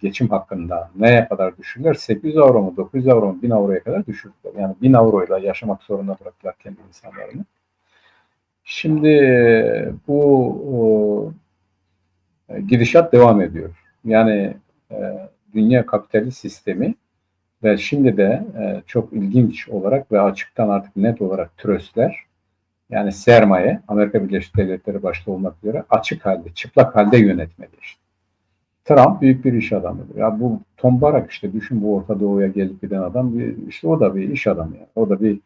geçim hakkında neye kadar düşürdüler? 800 euro mu, 900 euro mu, 1000 euroya kadar düşürdüler. Yani 1000 euroyla yaşamak zorunda bıraktılar kendi insanlarını. Şimdi bu gidişat devam ediyor. Yani dünya kapitalist sistemi ve şimdi de çok ilginç olarak ve açıktan artık net olarak tröstler yani sermaye Amerika Birleşik Devletleri başta olmak üzere açık halde, çıplak halde yönetmeli işte. Trump büyük bir iş adamıdır. Ya bu Tom Barak işte düşün bu Orta Doğu'ya gelip giden adam işte o da bir iş adamı yani. O da bir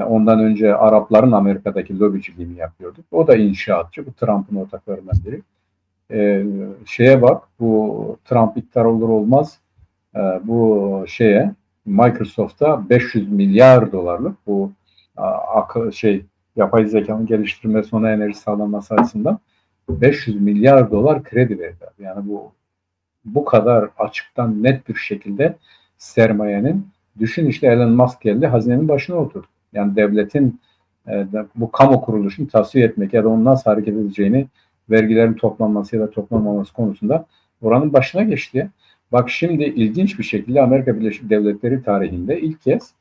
ondan önce Arapların Amerika'daki lobiciliğini yapıyordu. O da inşaatçı. Bu Trump'ın ortaklarından biri. Şeye bak bu Trump iktidar olur olmaz bu Microsoft'a 500 milyar dolarlık bu yapay zekanın geliştirmesi ona enerji sağlanması açısından 500 milyar dolar kredi verdi. Yani bu kadar açıktan net bir şekilde sermayenin düşün işte Elon Musk geldi hazinenin başına oturdu. Yani devletin bu kamu kuruluşunu tasfiye etmek ya da onun nasıl hareket edeceğini vergilerin toplanması ya da toplanmaması konusunda oranın başına geçti. Bak şimdi ilginç bir şekilde Amerika Birleşik Devletleri tarihinde ilk kez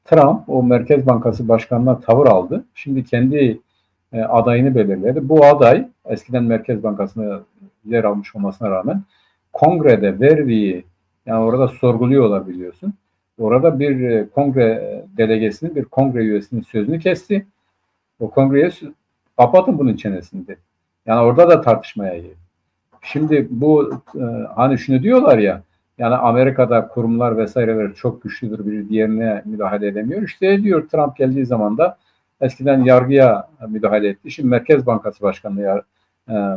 Trump o Merkez Bankası Başkanı'na tavır aldı. Şimdi kendi adayını belirledi. Bu aday eskiden Merkez Bankası'na yer almış olmasına rağmen kongrede verdiği yani orada sorguluyorlar biliyorsun. Orada bir kongre delegesinin bir kongre üyesinin sözünü kesti. O kongreye kapatın bunun çenesinde. Yani orada da tartışmaya girdi. Şimdi bu hani şunu diyorlar ya yani Amerika'da kurumlar vesaireler çok güçlüdür biri diğerine müdahale edemiyor. İşte diyor Trump geldiği zaman da eskiden yargıya müdahale etti. Şimdi Merkez Bankası Başkanı'na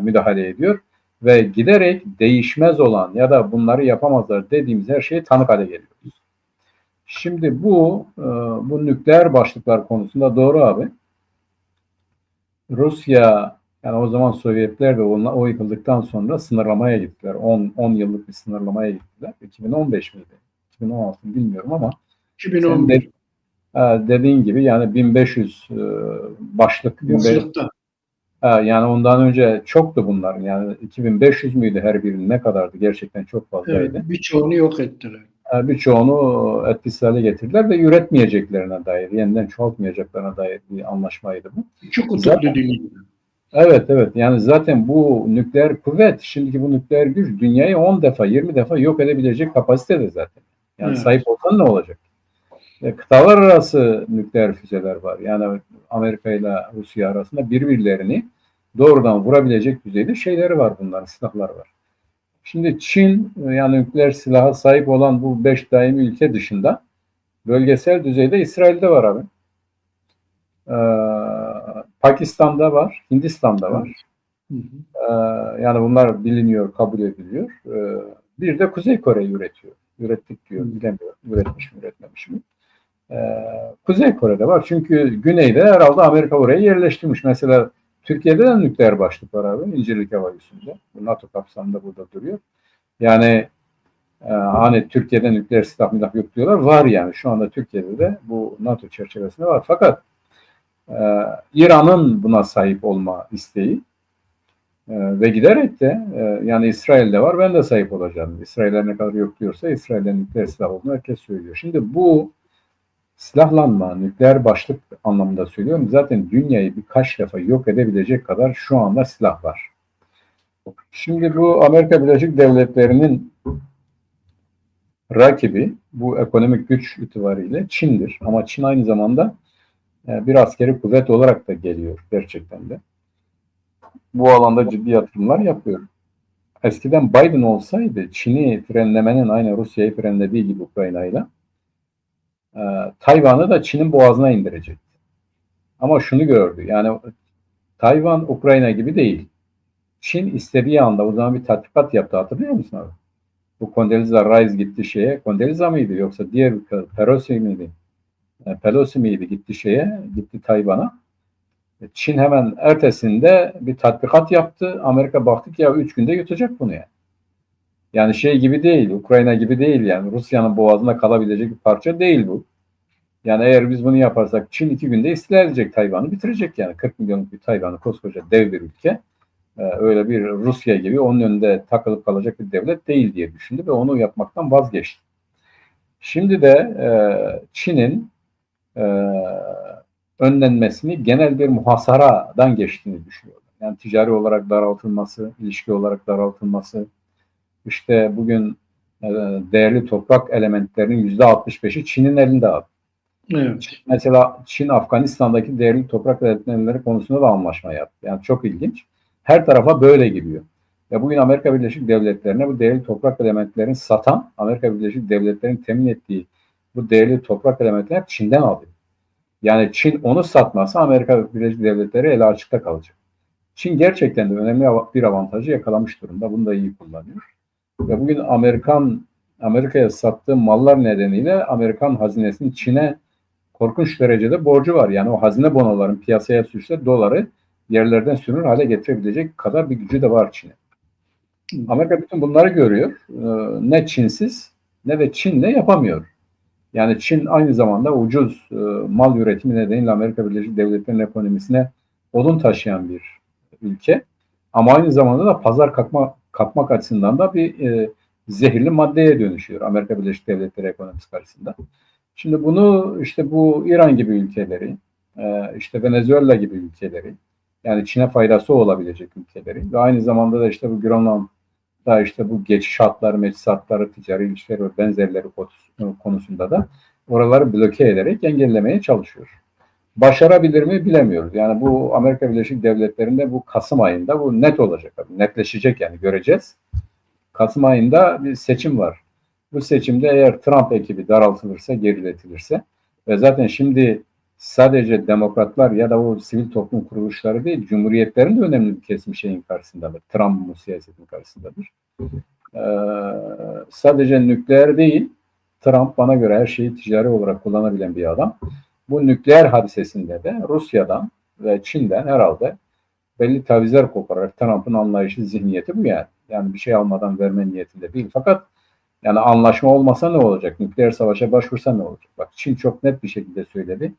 müdahale ediyor. Ve giderek değişmez olan ya da bunları yapamazlar dediğimiz her şeye tanık hale geliyoruz. Şimdi bu nükleer başlıklar konusunda doğru abi. Rusya yani o zaman Sovyetler de o yıkıldıktan sonra sınırlamaya gittiler. 10 yıllık bir sınırlamaya gittiler. 2015 miydi? 2016 mı bilmiyorum ama
2011.
Dediğin gibi yani 1500 başlık.
Başlıkta.
Yani ondan önce çoktu bunlar. Yani 2500 müydü her birinin ne kadardı? Gerçekten çok fazlaydı.
Evet, birçoğunu yok ettiler.
Birçoğunu etkisiz hale getirdiler ve üretmeyeceklerine dair, yeniden çoğaltmayacaklarına dair bir anlaşmaydı bu.
Küçük kutuplu dünya.
Evet. Yani zaten bu nükleer kuvvet, şimdiki bu nükleer güç dünyayı 10 defa, 20 defa yok edebilecek kapasitede zaten. Yani evet. Sahip olsan ne olacak? Kıtalar arası nükleer füzeler var. Yani Amerika ile Rusya arasında birbirlerini doğrudan vurabilecek düzeyde şeyleri var bunların, silahlar var. Şimdi Çin yani nükleer silaha sahip olan bu 5 daimi ülke dışında bölgesel düzeyde İsrail'de var abi. Pakistan'da var, Hindistan'da var. Yani bunlar biliniyor, kabul ediliyor. Bir de Kuzey Kore üretiyor. Ürettik diyor, bilemiyorum. Üretmiş mi, üretmemiş mi? Kuzey Kore'de var. Çünkü güneyde herhalde Amerika oraya yerleştirmiş. Mesela Türkiye'de de nükleer başlık var abi. İncirlik Hava Üssü'nde. Bu NATO kapsamında burada duruyor. Yani hani Türkiye'de nükleer silah yok diyorlar. Var yani. Şu anda Türkiye'de de bu NATO çerçevesinde var. Fakat İran'ın buna sahip olma isteği ve giderek de yani İsrail'de var. Ben de sahip olacağım. İsrail'e ne kadar yok diyorsa İsrail'de nükleer silah olduğunu herkes söylüyor. Şimdi bu silahlanma, nükleer başlık anlamında söylüyorum. Zaten dünyayı birkaç defa yok edebilecek kadar şu anda silah var. Şimdi bu Amerika Birleşik Devletleri'nin rakibi bu ekonomik güç itibariyle Çin'dir. Ama Çin aynı zamanda bir askeri kuvvet olarak da geliyor gerçekten de. Bu alanda ciddi yatırımlar yapıyor. Eskiden Biden olsaydı Çin'i frenlemenin aynı Rusya'yı frenlediği gibi Ukrayna'yla Tayvan'ı da Çin'in boğazına indirecek. Ama şunu gördü. Yani Tayvan Ukrayna gibi değil. Çin istediği anda o zaman bir tatbikat yaptı. Hatırlıyor musun abi? Bu Condoleezza Rice gitti Condoleezza mıydı yoksa diğer bir Pelosi miydi? Pelosi miydi gitti Tayvan'a. Çin hemen ertesinde bir tatbikat yaptı. Amerika baktı ki ya 3 günde yutacak bunu yani. Yani şey gibi değil, Ukrayna gibi değil yani. Rusya'nın boğazında kalabilecek bir parça değil bu. Yani eğer biz bunu yaparsak Çin 2 günde istila edecek Tayvan'ı, bitirecek yani. 40 milyonluk bir Tayvan'ı, koskoca dev bir ülke. Öyle bir Rusya gibi onun önünde takılıp kalacak bir devlet değil diye düşündü ve onu yapmaktan vazgeçti. Şimdi de Çin'in önlenmesini genel bir muhasaradan geçtiğini düşünüyorum. Yani ticari olarak daraltılması, ilişki olarak daraltılması, işte bugün değerli toprak elementlerinin %65'i Çin'in elinde abi.
Evet.
Mesela Çin Afganistan'daki değerli toprak elementleri konusunda da anlaşma yaptı. Yani çok ilginç. Her tarafa böyle giriyor. Ve bugün Amerika Birleşik Devletleri'ne bu değerli toprak elementlerini satan, Amerika Birleşik Devletleri'nin temin ettiği bu değerli toprak elementleri hep Çin'den alıyor. Yani Çin onu satmazsa Amerika Birleşik Devletleri eli açıkta kalacak. Çin gerçekten de önemli bir avantajı yakalamış durumda. Bunu da iyi kullanıyor. Ve bugün Amerika'ya sattığı mallar nedeniyle Amerikan hazinesinin Çin'e korkunç derecede borcu var. Yani o hazine bonoların piyasaya sürse doları yerlerden sürünür hale getirebilecek kadar bir gücü de var Çin'in. Amerika bütün bunları görüyor. Ne Çinsiz ne de Çin'le yapamıyor. Yani Çin aynı zamanda ucuz mal üretimi nedeniyle Amerika Birleşik Devletleri'nin ekonomisine odun taşıyan bir ülke. Ama aynı zamanda da pazar kapmak açısından da bir zehirli maddeye dönüşüyor Amerika Birleşik Devletleri ekonomisi karşısında. Şimdi bunu işte bu İran gibi ülkeleri, işte Venezuela gibi ülkeleri, yani Çin'e faydası olabilecek ülkeleri ve aynı zamanda da işte bu Grönland'da işte bu geçiş hatları, meclis hatları, ticari ilişkiler ve benzerleri konusunda da oraları bloke ederek engellemeye çalışıyor. Başarabilir mi bilemiyoruz. Yani bu Amerika Birleşik Devletleri'nde bu Kasım ayında bu net olacak. Netleşecek yani göreceğiz. Kasım ayında bir seçim var. Bu seçimde eğer Trump ekibi daraltılırsa, geriletilirse ve zaten şimdi sadece demokratlar ya da o sivil toplum kuruluşları değil, cumhuriyetlerin de önemli bir kesimi şeyin karşısındadır. Trump'ın siyasetin karşısındadır. Sadece nükleer değil, Trump bana göre her şeyi ticari olarak kullanabilen bir adam. Bu nükleer hadisesinde de Rusya'dan ve Çin'den herhalde belli tavizler kopararak Trump'ın anlayışı, zihniyeti bu yani. Yani bir şey almadan verme niyetinde değil. Fakat yani anlaşma olmasa ne olacak? Nükleer savaşa başvursa ne olacak? Bak Çin çok net bir şekilde söyledi.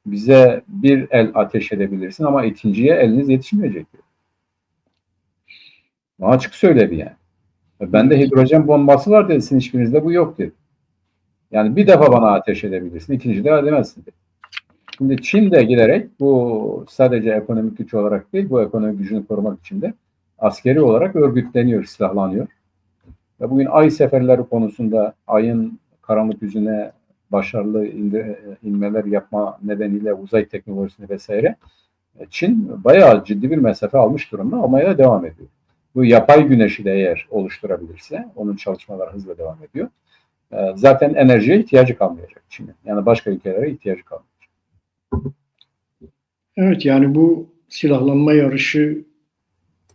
Bize bir el ateş edebilirsin ama ikinciye eliniz yetişmeyecek diyor. Açık söyledi yani. Bende hidrojen bombası var dedi. Sizin hiçbirinizde bu yok dedi. Yani bir defa bana ateş edebilirsin. İkinci de edemezsin dedi. Şimdi Çin de giderek bu sadece ekonomik güç olarak değil, bu ekonomik gücünü korumak için de askeri olarak örgütleniyor, silahlanıyor. Ve bugün ay seferleri konusunda ayın karanlık yüzüne başarılı inmeler yapma nedeniyle uzay teknolojisini vesaire Çin bayağı ciddi bir mesafe almış durumda, almaya da devam ediyor. Bu yapay güneşi de eğer oluşturabilirse onun çalışmaları hızla devam ediyor. Zaten enerjiye ihtiyacı kalmayacak Çin'in. Yani başka ülkelere ihtiyacı kalmayacak.
Evet, yani bu silahlanma yarışı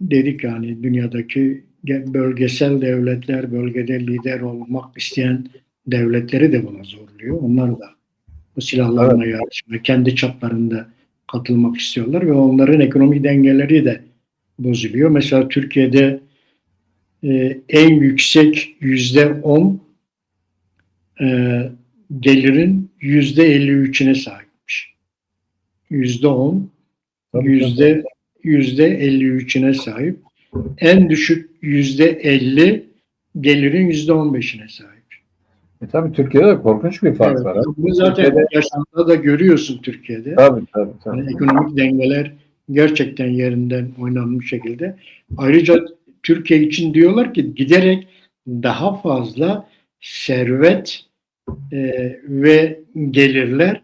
dedik, yani dünyadaki bölgesel devletler, bölgede lider olmak isteyen devletleri de buna zorluyor. Onlar da bu silahlanma yarışına kendi çaplarında katılmak istiyorlar ve onların ekonomik dengeleri de bozuluyor. Mesela Türkiye'de en yüksek %10 gelirin %53'üne sahipmiş. %10 %53'üne sahip. En düşük %50 gelirin %15'ine sahip.
Tabii Türkiye'de de korkunç bir fark var.
Bu zaten yaşamda da görüyorsun Türkiye'de.
Tabii.
Yani ekonomik dengeler gerçekten yerinden oynanmış şekilde. Ayrıca Türkiye için diyorlar ki giderek daha fazla servet ve gelirler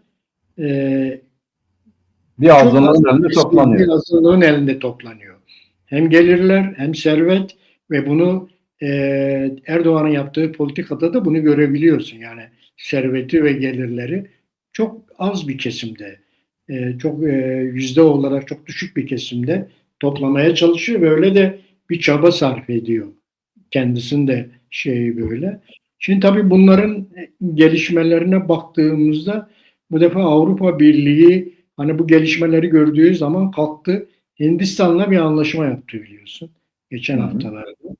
bir azınlığın elinde toplanıyor.
Bir azınlığın elinde toplanıyor. Hem gelirler hem servet ve bunu Erdoğan'ın yaptığı politikada da bunu görebiliyorsun. Yani serveti ve gelirleri çok az bir kesimde, çok yüzde olarak çok düşük bir kesimde toplamaya çalışıyor ve öyle de bir çaba sarf ediyor. Kendisinde böyle. Şimdi tabii bunların gelişmelerine baktığımızda Bu defa Avrupa Birliği hani bu gelişmeleri gördüğü zaman kalktı Hindistan'la bir anlaşma yaptı biliyorsun. Geçen
Hı hı.
haftalarda.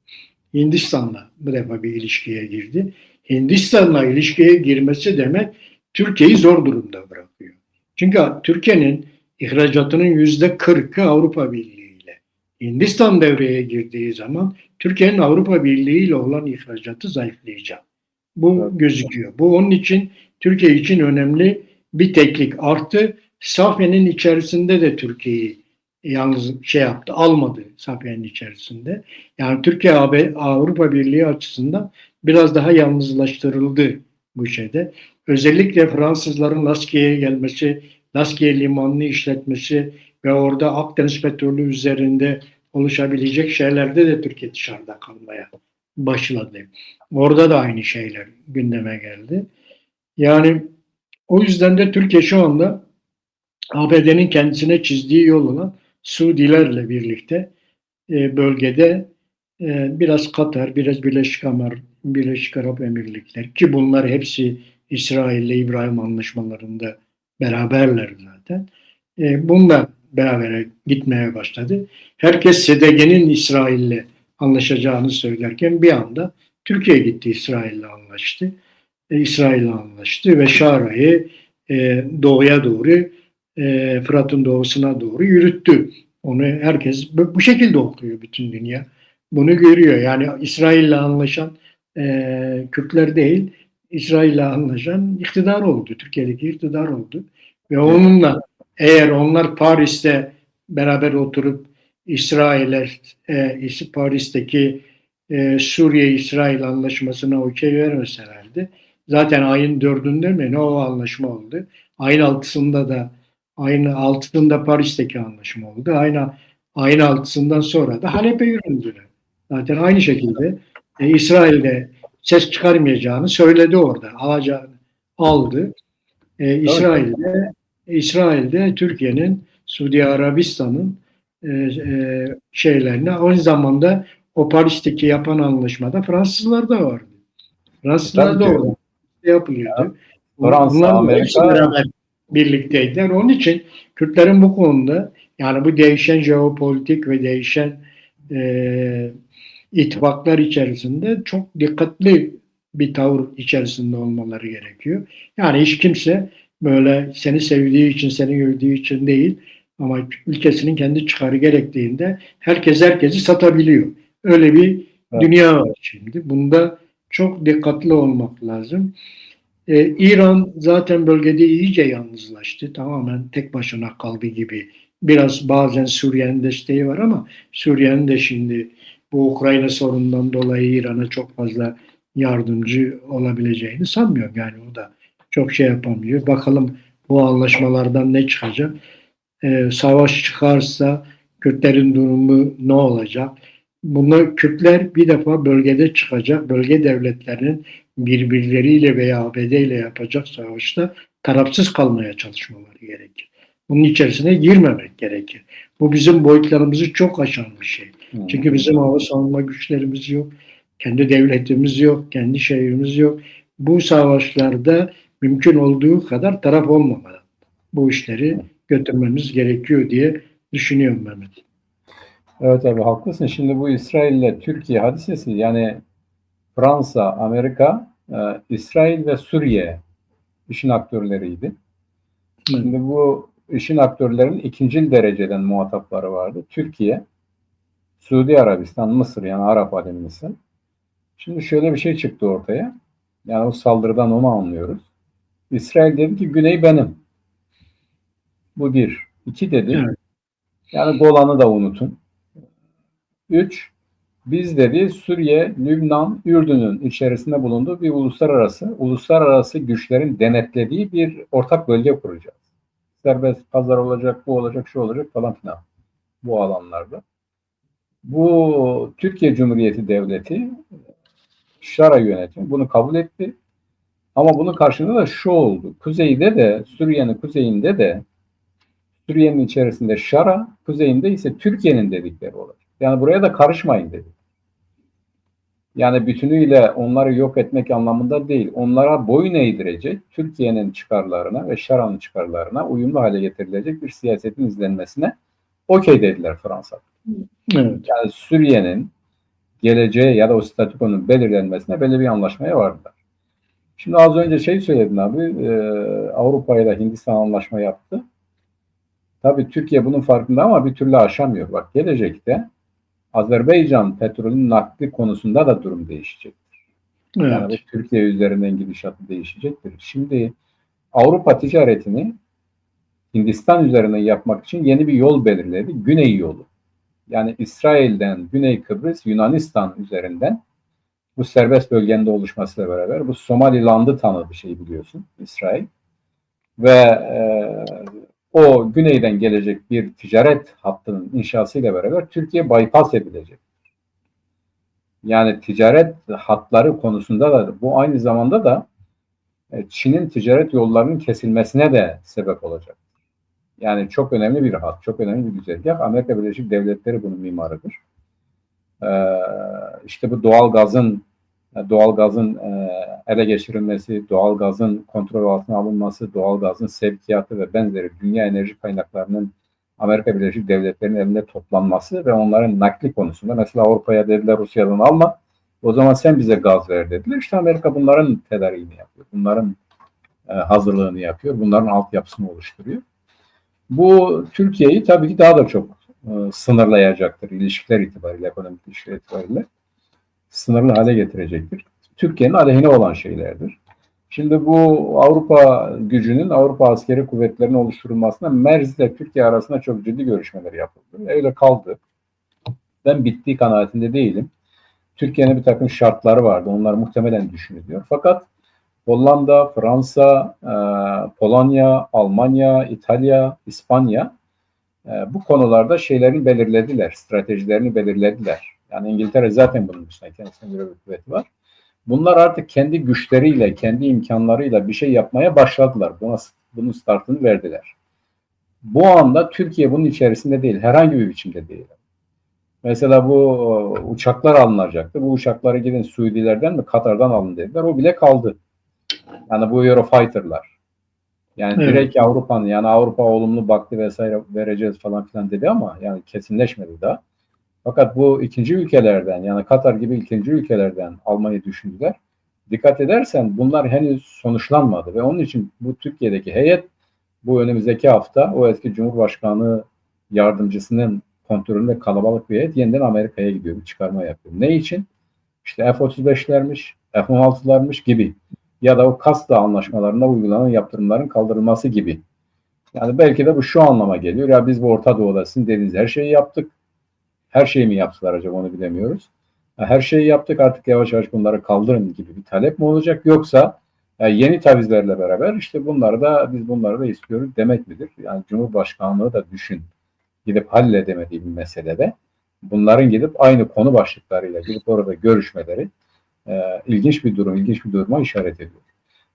Hindistan'la bu defa bir ilişkiye girdi. Hindistan'la ilişkiye girmesi demek Türkiye'yi zor durumda bırakıyor. Çünkü Türkiye'nin ihracatının %40'ı Avrupa Birliği ile. Hindistan devreye girdiği zaman Türkiye'nin Avrupa Birliği ile olan ihracatı zayıflayacak. Bu
Evet.
gözüküyor. Bu onun için Türkiye için önemli bir teknik. Artı Safyan'ın içerisinde de Türkiye'yi yalnız şey yaptı, almadı Safyan'ın içerisinde. Yani Türkiye Avrupa Birliği açısından biraz daha yalnızlaştırıldı bu şeyde. Özellikle Fransızların Laskiye'ye gelmesi, Laskiye limanını işletmesi ve orada Akdeniz petrolü üzerinde oluşabilecek şeylerde de Türkiye dışarıda kalmaya başladı. Orada da aynı şeyler gündeme geldi. Yani o yüzden de Türkiye şu anda ABD'nin kendisine çizdiği yol olan Suudilerle birlikte bölgede biraz Katar, biraz Birleşik Arap Emirlikleri ki bunlar hepsi İsrail ile İbrahim anlaşmalarında beraberler zaten. Bununla beraber gitmeye başladı. Herkes SDG'nin İsrail'le anlaşacağını söylerken bir anda Türkiye gitti İsrail'le anlaştı. İsrail'le anlaştı ve Şara'yı doğuya doğru Fırat'ın doğusuna doğru yürüttü. Onu herkes bu şekilde okuyor bütün dünya. Bunu görüyor. Yani İsrail'le anlaşan Kürtler değil, İsrail'le anlaşan iktidar oldu. Türkiye'deki iktidar oldu. Ve onunla eğer onlar Paris'te beraber oturup İsrail'e Paris'teki Suriye-İsrail anlaşmasına okey vermeselerdi zaten ayın 4'ünde mi ne o anlaşma oldu. Ayın 6'sında da Paris'teki anlaşma oldu. Ayın 6'sından sonra da Halep'e yüründüler. Zaten aynı şekilde İsrail'de ses çıkarmayacağını söyledi orada. Alacağını aldı. İsrail'de Türkiye'nin, Suudi Arabistan'ın şeylerine aynı zamanda o Paris'teki yapan anlaşmada Fransızlar da vardı. Fransızlar
Tabii
da
ki.
orada yapılıyordu.
Fransa,
Onların da hepsi
Amerika,
beraber birlikteydiler. Onun için Kürtlerin bu konuda yani bu değişen jeopolitik ve değişen e, ittifaklar içerisinde çok dikkatli bir tavır içerisinde olmaları gerekiyor. Yani hiç kimse böyle seni sevdiği için, seni övdüğü için değil ama ülkesinin kendi çıkarı gerektiğinde herkes herkesi satabiliyor. Öyle bir
evet,
dünya var şimdi. Bunda çok dikkatli olmak lazım. İran zaten bölgede iyice yalnızlaştı. Tamamen tek başına kaldı gibi. Biraz bazen Suriye'nin desteği var ama Suriye'nin de şimdi bu Ukrayna sorunundan dolayı İran'a çok fazla yardımcı olabileceğini sanmıyorum. Yani o da çok şey yapamıyor. Bakalım bu anlaşmalardan ne çıkacak? Savaş çıkarsa Kürtlerin durumu ne olacak? Bunlar Kürtler bir defa bölgede çıkacak. Bölge devletlerinin birbirleriyle veya ABD ile yapacak savaşta tarafsız kalmaya çalışmaları gerekir. Bunun içerisine girmemek gerekir. Bu bizim boyutlarımızı çok aşan bir şey. Çünkü bizim hava savunma güçlerimiz yok. Kendi devletimiz yok. Kendi şehrimiz yok. Bu savaşlarda mümkün olduğu kadar taraf olmamalı. Bu işleri götürmemiz gerekiyor diye düşünüyorum Mehmet.
evet abi haklısın. Şimdi bu İsrail ile Türkiye hadisesi yani Fransa, Amerika, İsrail ve Suriye işin aktörleriydi.
Evet.
Şimdi bu işin aktörlerinin ikinci dereceden muhatapları vardı. Türkiye, Suudi Arabistan, Mısır yani Arap alemisi. Şimdi şöyle bir şey çıktı ortaya. Yani bu saldırıdan onu anlıyoruz. İsrail dedi ki güney benim. Bu bir. İki dedi.
Evet.
Yani Golan'ı da unutun. Üç. Biz dedi Suriye, Lübnan, Ürdün'ün içerisinde bulunduğu bir uluslararası güçlerin denetlediği bir ortak bölge kuracağız. Serbest pazar olacak, bu olacak, şu olacak falan filan bu alanlarda. Bu Türkiye Cumhuriyeti Devleti Şara yönetimi bunu kabul etti. Ama bunun karşılığında da şu oldu. Kuzeyde de Suriye'nin kuzeyinde de Suriye'nin içerisinde Şara, kuzeyinde ise Türkiye'nin dedikleri olacak. Yani buraya da karışmayın dedi. Yani bütünüyle onları yok etmek anlamında değil. Onlara boyun eğdirecek, Türkiye'nin çıkarlarına ve Şara'nın çıkarlarına uyumlu hale getirilecek bir siyasetin izlenmesine okey dediler Fransa.
Evet.
Yani Suriye'nin geleceği ya da o statükonun belirlenmesine belli bir anlaşmaya vardılar. Şimdi az önce söyledin abi, Avrupa ile Hindistan anlaşma yaptı. Tabii Türkiye bunun farkında ama bir türlü aşamıyor. Bak gelecekte Azerbaycan petrolün nakli konusunda da durum değişecek. Yani bu
Evet.
Türkiye üzerinden gidişatı değişecektir. Şimdi Avrupa ticaretini Hindistan üzerinden yapmak için yeni bir yol belirledi. Güney yolu. Yani İsrail'den Güney Kıbrıs, Yunanistan üzerinden bu serbest bölgenin de oluşmasıyla beraber bu Somaliland'ı tanıdı biliyorsun İsrail. Ve o güneyden gelecek bir ticaret hattının inşasıyla beraber Türkiye bypass edilecek. Yani ticaret hatları konusunda da bu aynı zamanda da Çin'in ticaret yollarının kesilmesine de sebep olacak. Yani çok önemli bir hat, çok önemli bir güzergah. Amerika Birleşik Devletleri bunun mimarıdır. İşte bu doğalgazın ele geçirilmesi, doğalgazın kontrol altına alınması, doğalgazın sevkiyatı ve benzeri dünya enerji kaynaklarının Amerika Birleşik Devletleri'nin elinde toplanması ve onların nakli konusunda mesela Avrupa'ya dediler Rusya'dan alma, o zaman sen bize gaz ver dediler. İşte Amerika bunların tedariğini yapıyor, bunların hazırlığını yapıyor, bunların altyapısını oluşturuyor. Bu Türkiye'yi tabii ki daha da çok sınırlayacaktır ilişkiler itibariyle, ekonomik ilişkiler itibariyle sınırlı hale getirecektir. Türkiye'nin aleyhine olan şeylerdir. Şimdi bu Avrupa gücünün, Avrupa askeri kuvvetlerinin oluşturulmasında Merz ile Türkiye arasında çok ciddi görüşmeler yapıldı. Öyle kaldı. Ben bittiği kanaatinde değilim. Türkiye'nin bir takım şartları vardı. Onlar muhtemelen düşünülüyor. Fakat Hollanda, Fransa, Polonya, Almanya, İtalya, İspanya bu konularda şeylerini belirlediler, stratejilerini belirlediler. Yani İngiltere zaten bunun üstüne kendisine göre bir kuvveti var. Bunlar artık kendi güçleriyle, kendi imkanlarıyla bir şey yapmaya başladılar. Bunun startını verdiler. Bu anda Türkiye bunun içerisinde değil, herhangi bir biçimde değil. Mesela bu uçaklar alınacaktı. Bu uçakları gidin Suudilerden mi Katar'dan alın dediler. O bile kaldı. Yani bu Eurofighter'lar. Yani
Evet.
direkt Avrupa'nın, yani Avrupa olumlu baktı vesaire vereceğiz falan filan dedi ama yani kesinleşmedi daha. Fakat bu ikinci ülkelerden, yani Katar gibi ikinci ülkelerden almayı düşündüler. Dikkat edersen bunlar henüz sonuçlanmadı ve onun için bu Türkiye'deki heyet bu önümüzdeki hafta o eski Cumhurbaşkanı yardımcısının kontrolünde kalabalık bir heyet yeniden Amerika'ya gidiyor, bir çıkarma yapıyor. Ne için? İşte F-35'lermiş, F-16'larmış gibi ya da o Kasda anlaşmalarında uygulanan yaptırımların kaldırılması gibi. Yani belki de bu şu anlama geliyor. Ya biz bu Orta Doğu'da sizin dediğiniz her şeyi yaptık. Her şeyi mi yaptılar acaba onu bilemiyoruz. Her şeyi yaptık artık yavaş yavaş bunları kaldırın gibi bir talep mi olacak? Yoksa yeni tavizlerle beraber işte bunları da istiyoruz demek midir? Yani Cumhurbaşkanlığı da düşün. Gidip halledemediği bir meselede bunların gidip aynı konu başlıklarıyla gidip orada görüşmeleri ilginç bir duruma işaret ediyor.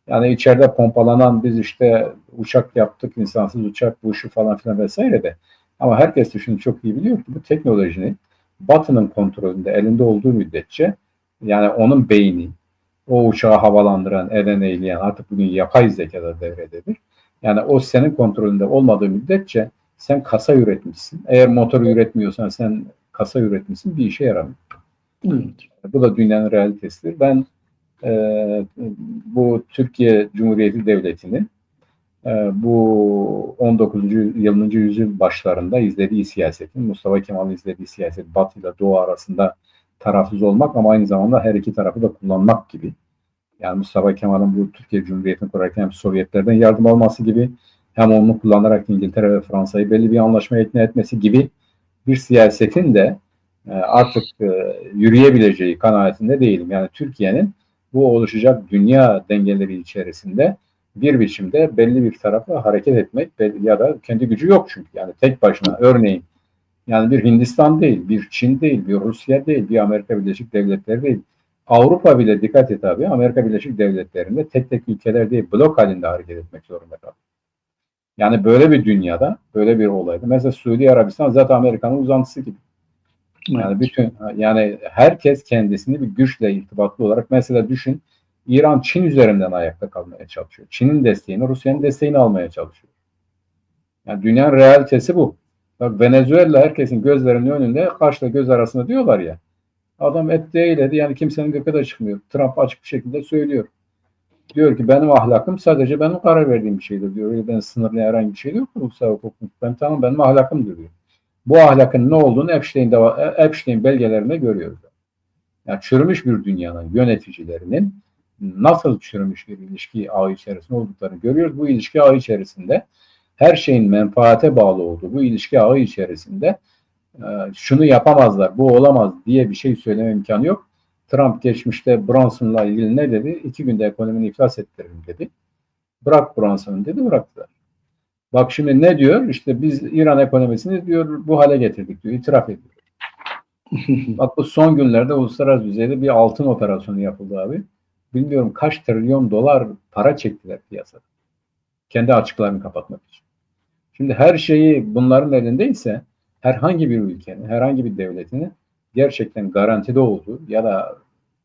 Yani içeride pompalanan biz işte uçak yaptık, insansız uçak, bu şu falan filan vesaire de. Ama herkes de şunu çok iyi biliyor ki bu teknolojinin Batı'nın kontrolünde, elinde olduğu müddetçe yani onun beyni, o uçağı havalandıran, eden, eyleyen artık bugün yapay zekada devrededir. Yani o senin kontrolünde olmadığı müddetçe sen kasa üretmişsin. Eğer motoru üretmiyorsan sen kasa üretmişsin, bir işe yaramıyor.
Evet.
Bu da dünyanın realitesidir. Ben bu Türkiye Cumhuriyeti Devleti'nin bu 19. 20. yüzyıl başlarında izlediği siyasetin, Mustafa Kemal'in izlediği siyaset, Batı ile Doğu arasında tarafsız olmak ama aynı zamanda her iki tarafı da kullanmak gibi. Yani Mustafa Kemal'in bu Türkiye Cumhuriyeti'ni kurarken hem Sovyetlerden yardım alması gibi hem onu kullanarak İngiltere ve Fransa'yı belli bir anlaşmaya ikna etmesi gibi bir siyasetin de artık yürüyebileceği kanaatinde değilim. Yani Türkiye'nin bu oluşacak dünya dengeleri içerisinde bir biçimde belli bir tarafa hareket etmek ya da kendi gücü yok çünkü. Yani tek başına örneğin yani bir Hindistan değil, bir Çin değil, bir Rusya değil, bir Amerika Birleşik Devletleri değil. Avrupa bile dikkat et abi, Amerika Birleşik Devletleri'nde tek tek ülkeler değil, blok halinde hareket etmek zorunda kaldı. Yani böyle bir dünyada, böyle bir olayda, mesela Suudi Arabistan zaten Amerika'nın uzantısı gibi. Yani yani herkes kendisini bir güçle irtibatlı olarak, mesela düşün, İran Çin üzerinden ayakta kalmaya çalışıyor. Çin'in desteğini, Rusya'nın desteğini almaya çalışıyor. Yani dünyanın realitesi bu. Bak, Venezuela herkesin gözlerinin önünde, kaşla göz arasında diyorlar ya. Adam etti eyledi, yani kimsenin gıkı da çıkmıyor. Trump açık bir şekilde söylüyor. Diyor ki benim ahlakım sadece benim karar verdiğim bir şeydir diyor. Öyle ben sınırlayan herhangi bir şey yok. Ulusal hukuk. Tamam, benim ahlakımdır diyor. Bu ahlakın ne olduğunu Epstein belgelerinde görüyoruz. Yani çürümüş bir dünyanın yöneticilerinin nasıl çürümüş bir ilişki ağı içerisinde olduklarını görüyoruz. Bu ilişki ağı içerisinde her şeyin menfaate bağlı olduğu bu ilişki ağı içerisinde şunu yapamazlar, bu olamaz diye bir şey söyleme imkanı yok. Trump geçmişte Brunson'la ilgili ne dedi? 2 günde ekonomini iflas ettiririm dedi. Bırak Brunson'u dedi, bıraktılar. Bak şimdi ne diyor? İşte biz İran ekonomisini diyor bu hale getirdik diyor, itiraf ediyor. Bak, bu son günlerde uluslararası düzeyde bir altın operasyonu yapıldı abi. Bilmiyorum kaç trilyon dolar para çektiler piyasada. Kendi açıklarını kapatmak için. Şimdi her şeyi bunların elindeyse herhangi bir ülkenin, herhangi bir devletin gerçekten garantide olduğu ya da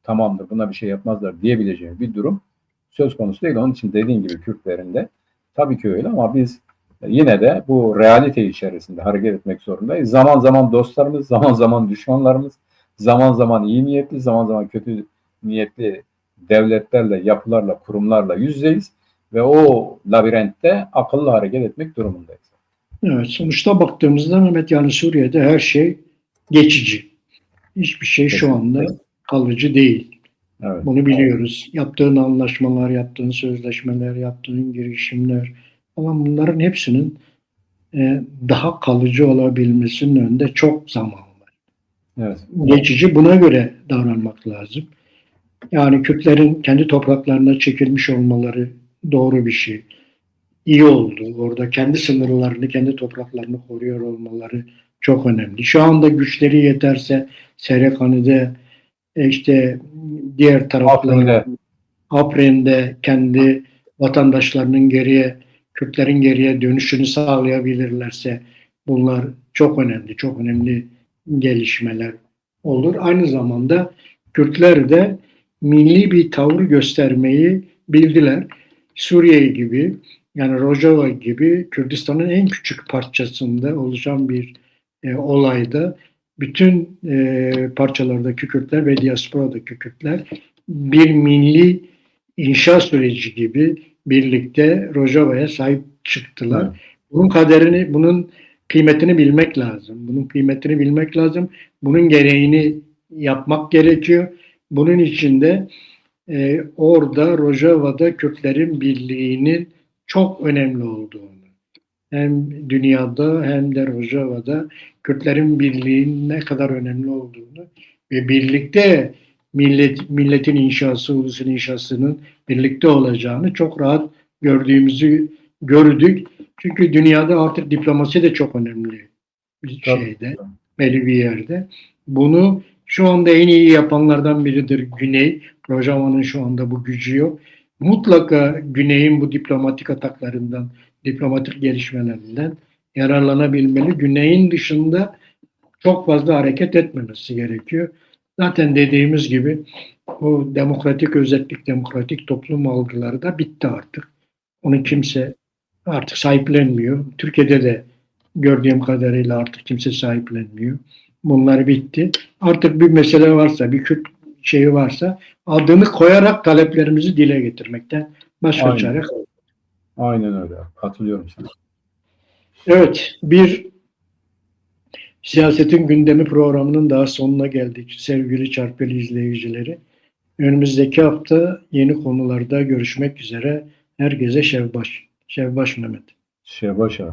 tamamdır buna bir şey yapmazlar diyebileceğim bir durum söz konusu değil. Onun için dediğin gibi Kürtlerin de tabii ki öyle, ama biz yine de bu realite içerisinde hareket etmek zorundayız. Zaman zaman dostlarımız, zaman zaman düşmanlarımız, zaman zaman iyi niyetli, zaman zaman kötü niyetli devletlerle, yapılarla, kurumlarla yüzdeyiz ve o labirentte akıllı hareket etmek durumundayız.
Evet, sonuçta baktığımızda Mehmet, yani Suriye'de her şey geçici. Hiçbir şey şu anda kalıcı değil.
Evet.
Bunu biliyoruz. Yaptığın anlaşmalar, yaptığın sözleşmeler, yaptığın girişimler falan, bunların hepsinin daha kalıcı olabilmesinin önünde çok zaman var.
Evet.
Geçici, buna göre davranmak lazım. Yani Kürtlerin kendi topraklarına çekilmiş olmaları doğru bir şey. İyi oldu. Orada kendi sınırlarını, kendi topraklarını koruyor olmaları çok önemli. Şu anda güçleri yeterse Serekani'de, işte diğer taraflarda, Afrin'de kendi vatandaşlarının Kürtlerin geriye dönüşünü sağlayabilirlerse, bunlar çok önemli, çok önemli gelişmeler olur. Aynı zamanda Kürtler de milli bir tavır göstermeyi bildiler. Suriye gibi, yani Rojava gibi Kürdistan'ın en küçük parçasında oluşan bir olayda bütün parçalardaki Kürtler ve diasporadaki Kürtler bir milli inşa süreci gibi birlikte Rojava'ya sahip çıktılar. Evet. Bunun kaderini, bunun kıymetini bilmek lazım. Bunun kıymetini bilmek lazım. Bunun gereğini yapmak gerekiyor. Bunun için de orada Rojava'da Kürtlerin birliğinin çok önemli olduğunu, hem dünyada hem de Rojava'da Kürtlerin birliğinin ne kadar önemli olduğunu ve birlikte milletin inşası, ulusun inşasının birlikte olacağını çok rahat gördüğümüzü gördük. Çünkü dünyada artık diplomasi de çok önemli bir şeyde, belli bir yerde. Bunu şu anda en iyi yapanlardan biridir Güney. Rojava'nın şu anda bu gücü yok. Mutlaka Güney'in bu diplomatik ataklarından, diplomatik gelişmelerinden yararlanabilmeli. Güney'in dışında çok fazla hareket etmemesi gerekiyor. Zaten dediğimiz gibi o demokratik özellik, demokratik toplum algıları da bitti artık. Onu kimse artık sahiplenmiyor. Türkiye'de de gördüğüm kadarıyla artık kimse sahiplenmiyor. Bunlar bitti. Artık bir mesele varsa, bir Kürt şeyi varsa adını koyarak taleplerimizi dile getirmekten başka çare kalmıyor.
Aynen öyle. Katılıyorum sana.
Evet, bir Siyasetin Gündemi programının daha sonuna geldik sevgili Çarpılı izleyicileri. Önümüzdeki hafta yeni konularda görüşmek üzere. Herkese Şevbaş. Şevbaş Mehmet.
Şevbaş abi.